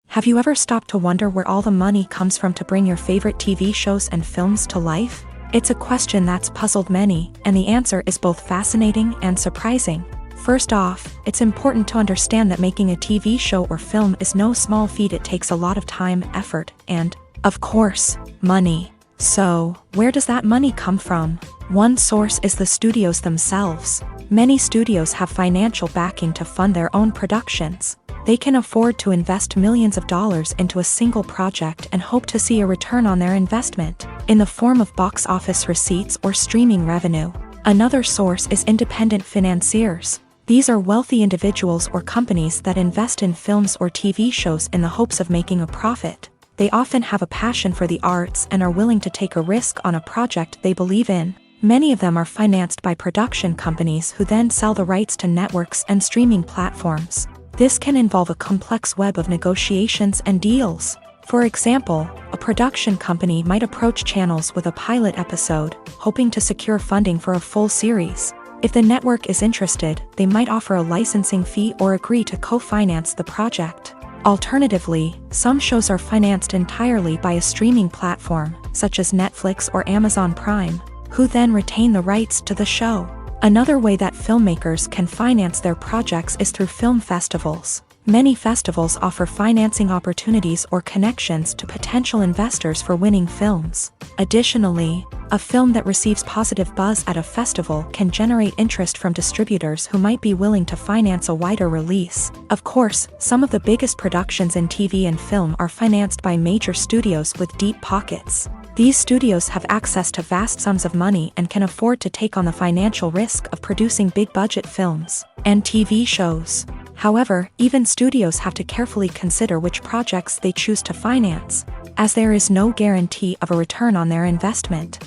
Have you ever stopped to wonder where all the money comes from to bring your favorite TV shows and films to life? It's a question that's puzzled many, and the answer is both fascinating and surprising. First off, it's important to understand that making a TV show or film is no small feat. It takes a lot of time, effort, and, of course, money. So, where does that money come from? One source is the studios themselves. Many studios have financial backing to fund their own productions. They can afford to invest millions of dollars into a single project and hope to see a return on their investment, in the form of box office receipts or streaming revenue. Another source is independent financiers. These are wealthy individuals or companies that invest in films or TV shows in the hopes of making a profit. They often have a passion for the arts and are willing to take a risk on a project they believe in. Many of them are financed by production companies who then sell the rights to networks and streaming platforms. This can involve a complex web of negotiations and deals. For example, a production company might approach channels with a pilot episode, hoping to secure funding for a full series. If the network is interested, they might offer a licensing fee or agree to co-finance the project. Alternatively, some shows are financed entirely by a streaming platform, such as Netflix or Amazon Prime. who then retain the rights to the show. Another way that filmmakers can finance their projects is through film festivals. Many festivals offer financing opportunities or connections to potential investors for winning films. Additionally, a film that receives positive buzz at a festival can generate interest from distributors who might be willing to finance a wider release. Of course, some of the biggest productions in TV and film are financed by major studios with deep pockets. These studios have access to vast sums of money and can afford to take on the financial risk of producing big-budget films and TV shows. However, even studios have to carefully consider which projects they choose to finance, as there is no guarantee of a return on their investment.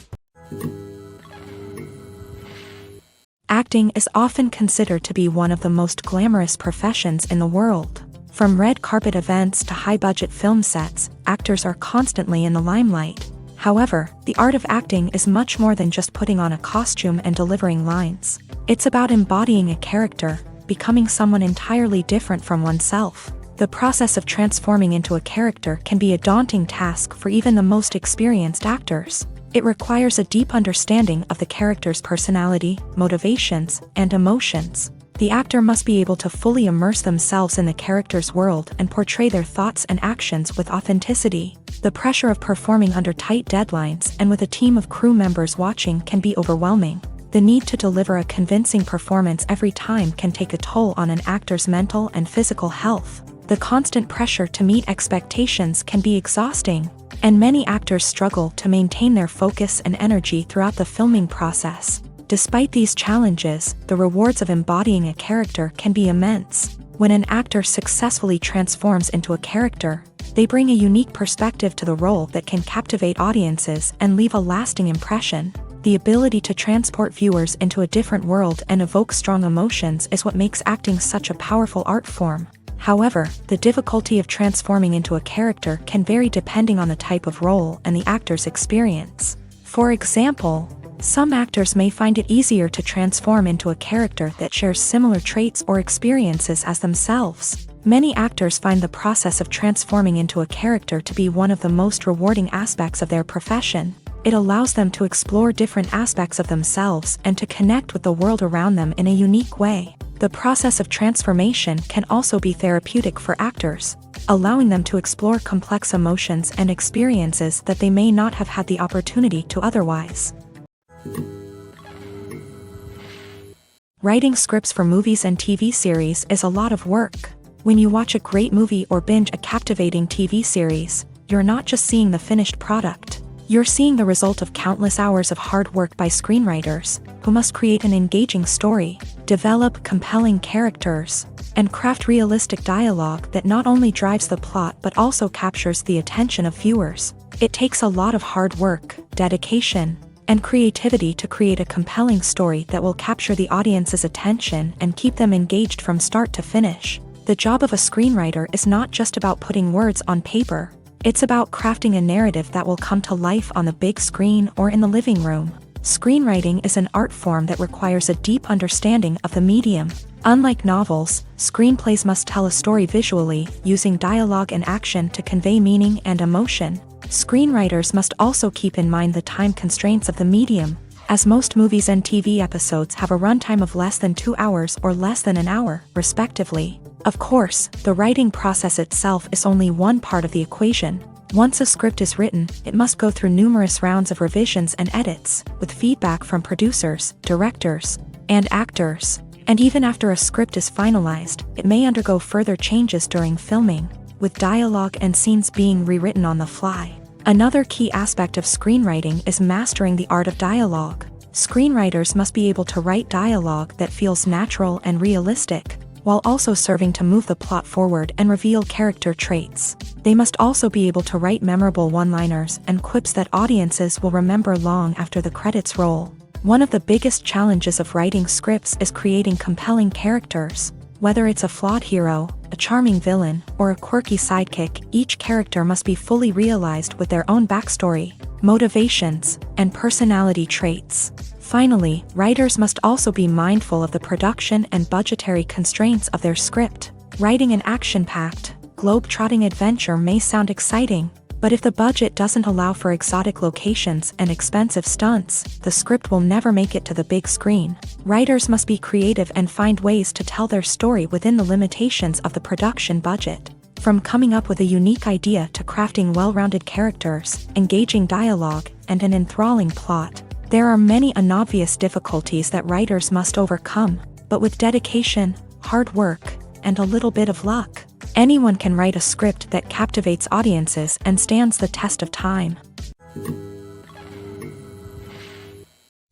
Acting is often considered to be one of the most glamorous professions in the world. From red carpet events to high-budget film sets, actors are constantly in the limelight. However, the art of acting is much more than just putting on a costume and delivering lines. It's about embodying a character, becoming someone entirely different from oneself. The process of transforming into a character can be a daunting task for even the most experienced actors. It requires a deep understanding of the character's personality, motivations, and emotions. The actor must be able to fully immerse themselves in the character's world and portray their thoughts and actions with authenticity. The pressure of performing under tight deadlines and with a team of crew members watching can be overwhelming. The need to deliver a convincing performance every time can take a toll on an actor's mental and physical health. The constant pressure to meet expectations can be exhausting, and many actors struggle to maintain their focus and energy throughout the filming process. Despite these challenges, the rewards of embodying a character can be immense. When an actor successfully transforms into a character, they bring a unique perspective to the role that can captivate audiences and leave a lasting impression. The ability to transport viewers into a different world and evoke strong emotions is what makes acting such a powerful art form. However, the difficulty of transforming into a character can vary depending on the type of role and the actor's experience. For example, some actors may find it easier to transform into a character that shares similar traits or experiences as themselves. Many actors find the process of transforming into a character to be one of the most rewarding aspects of their profession. It allows them to explore different aspects of themselves and to connect with the world around them in a unique way. The process of transformation can also be therapeutic for actors, allowing them to explore complex emotions and experiences that they may not have had the opportunity to otherwise. Writing scripts for movies and TV series is a lot of work. When you watch a great movie or binge a captivating TV series, you're not just seeing the finished product. You're seeing the result of countless hours of hard work by screenwriters, who must create an engaging story, develop compelling characters, and craft realistic dialogue that not only drives the plot but also captures the attention of viewers. It takes a lot of hard work, dedication, and creativity to create a compelling story that will capture the audience's attention and keep them engaged from start to finish. The job of a screenwriter is not just about putting words on paper. It's about crafting a narrative that will come to life on the big screen or in the living room. Screenwriting is an art form that requires a deep understanding of the medium. Unlike novels, screenplays must tell a story visually, using dialogue and action to convey meaning and emotion. Screenwriters must also keep in mind the time constraints of the medium, as most movies and TV episodes have a runtime of less than 2 hours or less than an hour, respectively. Of course, the writing process itself is only one part of the equation. Once a script is written, it must go through numerous rounds of revisions and edits, with feedback from producers, directors, and actors. And even after a script is finalized, it may undergo further changes during filming, with dialogue and scenes being rewritten on the fly. Another key aspect of screenwriting is mastering the art of dialogue. Screenwriters must be able to write dialogue that feels natural and realistic, while also serving to move the plot forward and reveal character traits. They must also be able to write memorable one-liners and quips that audiences will remember long after the credits roll. One of the biggest challenges of writing scripts is creating compelling characters. Whether it's a flawed hero, a charming villain, or a quirky sidekick, each character must be fully realized with their own backstory, motivations, and personality traits. Finally, writers must also be mindful of the production and budgetary constraints of their script. Writing an action-packed, globe-trotting adventure may sound exciting, But if the budget doesn't allow for exotic locations and expensive stunts, the script will never make it to the big screen. Writers must be creative and find ways to tell their story within the limitations of the production budget. From coming up with a unique idea to crafting well-rounded characters, engaging dialogue, and an enthralling plot, there are many unobvious difficulties that writers must overcome, but with dedication, hard work, and a little bit of luck, anyone can write a script that captivates audiences and stands the test of time.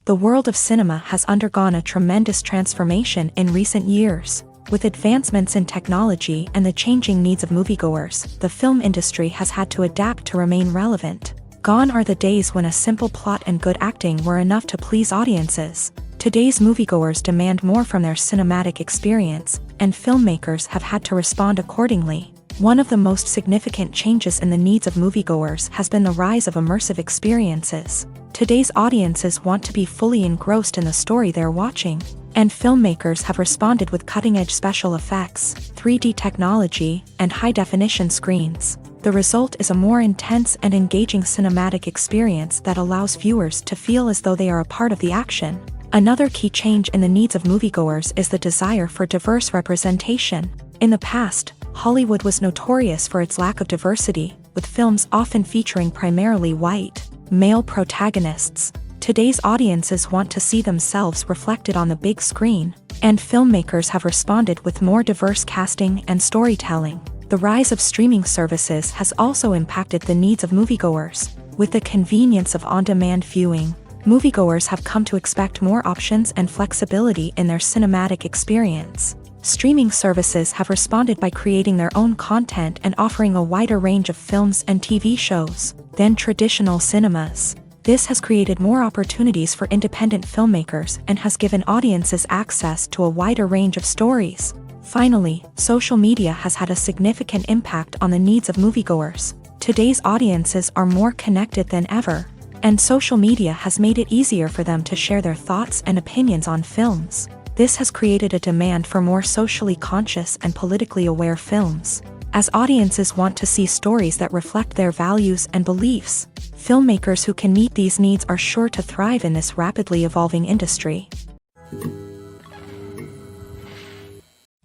The world of cinema has undergone a tremendous transformation in recent years. With advancements in technology and the changing needs of moviegoers, the film industry has had to adapt to remain relevant. Gone are the days when a simple plot and good acting were enough to please audiences. Today's moviegoers demand more from their cinematic experience, and filmmakers have had to respond accordingly. One of the most significant changes in the needs of moviegoers has been the rise of immersive experiences. Today's audiences want to be fully engrossed in the story they're watching, and filmmakers have responded with cutting-edge special effects, 3D technology, and high-definition screens. The result is a more intense and engaging cinematic experience that allows viewers to feel as though they are a part of the action. Another key change in the needs of moviegoers is the desire for diverse representation. In the past, Hollywood was notorious for its lack of diversity, with films often featuring primarily white, male protagonists. Today's audiences want to see themselves reflected on the big screen, and filmmakers have responded with more diverse casting and storytelling. The rise of streaming services has also impacted the needs of moviegoers. With the convenience of on-demand viewing, moviegoers have come to expect more options and flexibility in their cinematic experience. Streaming services have responded by creating their own content and offering a wider range of films and TV shows than traditional cinemas. This has created more opportunities for independent filmmakers and has given audiences access to a wider range of stories. Finally, social media has had a significant impact on the needs of moviegoers. Today's audiences are more connected than ever, and social media has made it easier for them to share their thoughts and opinions on films. This has created a demand for more socially conscious and politically aware films. As audiences want to see stories that reflect their values and beliefs, filmmakers who can meet these needs are sure to thrive in this rapidly evolving industry.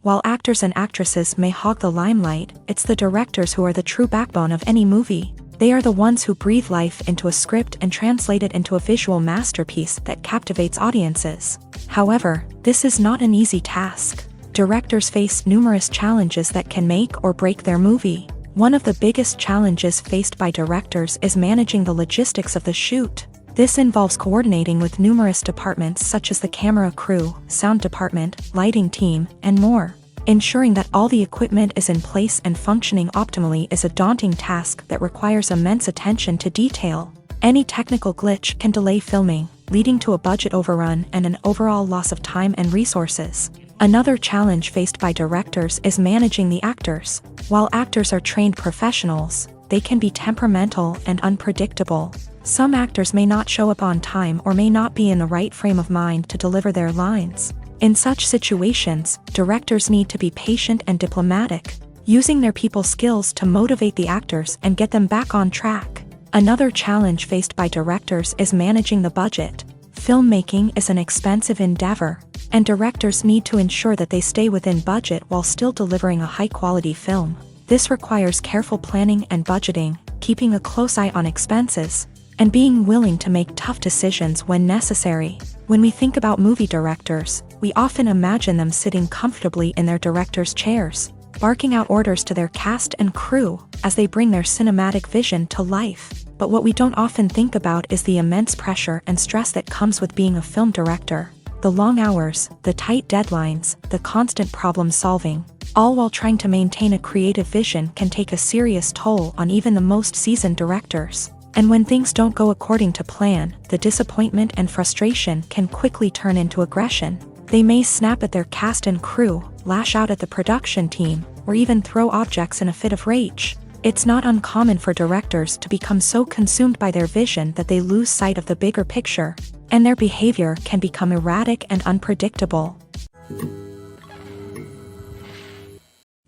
While actors and actresses may hog the limelight, it's the directors who are the true backbone of any movie. They are the ones who breathe life into a script and translate it into a visual masterpiece that captivates audiences. However, this is not an easy task. Directors face numerous challenges that can make or break their movie. One of the biggest challenges faced by directors is managing the logistics of the shoot. This involves coordinating with numerous departments such as the camera crew, sound department, lighting team, and more. Ensuring that all the equipment is in place and functioning optimally is a daunting task that requires immense attention to detail. Any technical glitch can delay filming, leading to a budget overrun and an overall loss of time and resources. Another challenge faced by directors is managing the actors. While actors are trained professionals, they can be temperamental and unpredictable. Some actors may not show up on time or may not be in the right frame of mind to deliver their lines. In such situations, directors need to be patient and diplomatic, using their people skills to motivate the actors and get them back on track. Another challenge faced by directors is managing the budget. Filmmaking is an expensive endeavor, and directors need to ensure that they stay within budget while still delivering a high-quality film. This requires careful planning and budgeting, keeping a close eye on expenses, and being willing to make tough decisions when necessary. When we think about movie directors, we often imagine them sitting comfortably in their director's chairs, barking out orders to their cast and crew as they bring their cinematic vision to life. But what we don't often think about is the immense pressure and stress that comes with being a film director. The long hours, the tight deadlines, the constant problem solving, all while trying to maintain a creative vision can take a serious toll on even the most seasoned directors. And when things don't go according to plan, the disappointment and frustration can quickly turn into aggression. They may snap at their cast and crew, lash out at the production team, or even throw objects in a fit of rage. It's not uncommon for directors to become so consumed by their vision that they lose sight of the bigger picture, and their behavior can become erratic and unpredictable.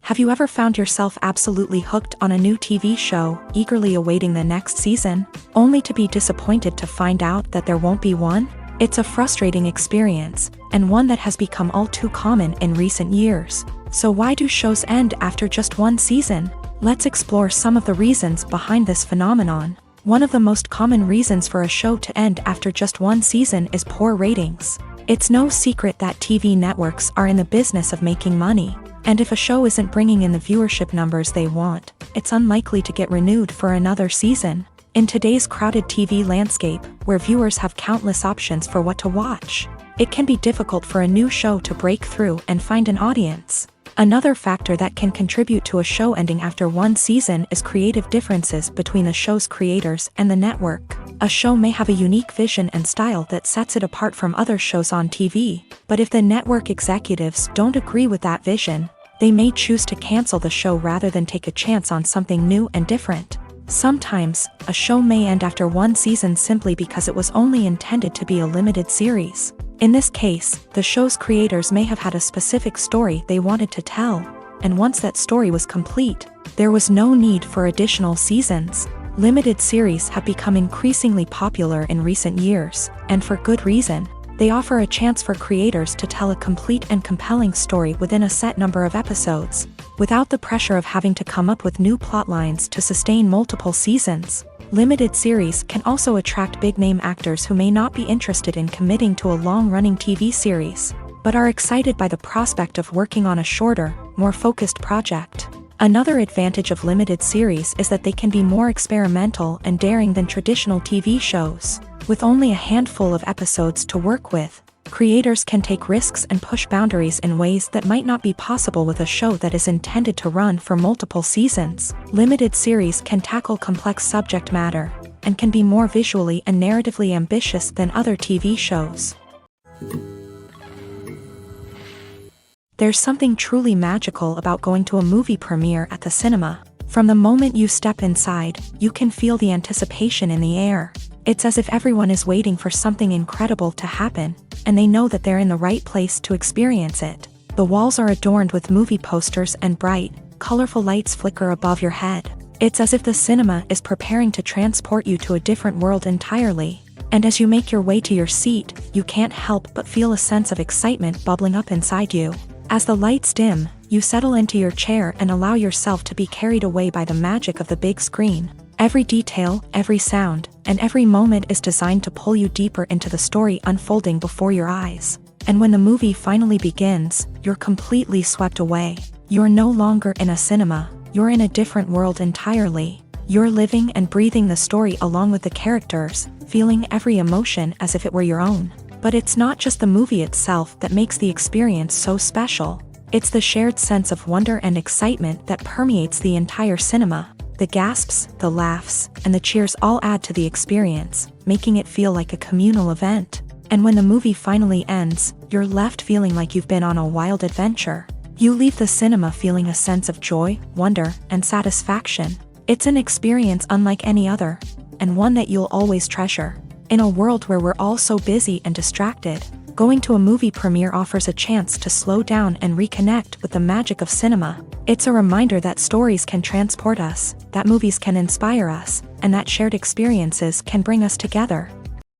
Have you ever found yourself absolutely hooked on a new TV show, eagerly awaiting the next season, only to be disappointed to find out that there won't be one? It's a frustrating experience, and one that has become all too common in recent years. So why do shows end after just one season? Let's explore some of the reasons behind this phenomenon. One of the most common reasons for a show to end after just one season is poor ratings. It's no secret that TV networks are in the business of making money, and if a show isn't bringing in the viewership numbers they want, it's unlikely to get renewed for another season. In today's crowded TV landscape, where viewers have countless options for what to watch, it can be difficult for a new show to break through and find an audience. Another factor that can contribute to a show ending after one season is creative differences between the show's creators and the network. A show may have a unique vision and style that sets it apart from other shows on TV, but if the network executives don't agree with that vision, they may choose to cancel the show rather than take a chance on something new and different. Sometimes, a show may end after one season simply because it was only intended to be a limited series. In this case, the show's creators may have had a specific story they wanted to tell, and once that story was complete, there was no need for additional seasons. Limited series have become increasingly popular in recent years, and for good reason. They offer a chance for creators to tell a complete and compelling story within a set number of episodes, without the pressure of having to come up with new plotlines to sustain multiple seasons. Limited series can also attract big-name actors who may not be interested in committing to a long-running TV series, but are excited by the prospect of working on a shorter, more focused project. Another advantage of limited series is that they can be more experimental and daring than traditional TV shows. With only a handful of episodes to work with, creators can take risks and push boundaries in ways that might not be possible with a show that is intended to run for multiple seasons. Limited series can tackle complex subject matter, and can be more visually and narratively ambitious than other TV shows. There's something truly magical about going to a movie premiere at the cinema. From the moment you step inside, you can feel the anticipation in the air. It's as if everyone is waiting for something incredible to happen, and they know that they're in the right place to experience it. The walls are adorned with movie posters and bright, colorful lights flicker above your head. It's as if the cinema is preparing to transport you to a different world entirely. And as you make your way to your seat, you can't help but feel a sense of excitement bubbling up inside you. As the lights dim, you settle into your chair and allow yourself to be carried away by the magic of the big screen. Every detail, every sound, and every moment is designed to pull you deeper into the story unfolding before your eyes. And when the movie finally begins, you're completely swept away. You're no longer in a cinema, you're in a different world entirely. You're living and breathing the story along with the characters, feeling every emotion as if it were your own. But it's not just the movie itself that makes the experience so special. It's the shared sense of wonder and excitement that permeates the entire cinema. The gasps, the laughs, and the cheers all add to the experience, making it feel like a communal event. And when the movie finally ends, you're left feeling like you've been on a wild adventure. You leave the cinema feeling a sense of joy, wonder, and satisfaction. It's an experience unlike any other, and one that you'll always treasure. In a world where we're all so busy and distracted, going to a movie premiere offers a chance to slow down and reconnect with the magic of cinema. It's a reminder that stories can transport us, that movies can inspire us, and that shared experiences can bring us together.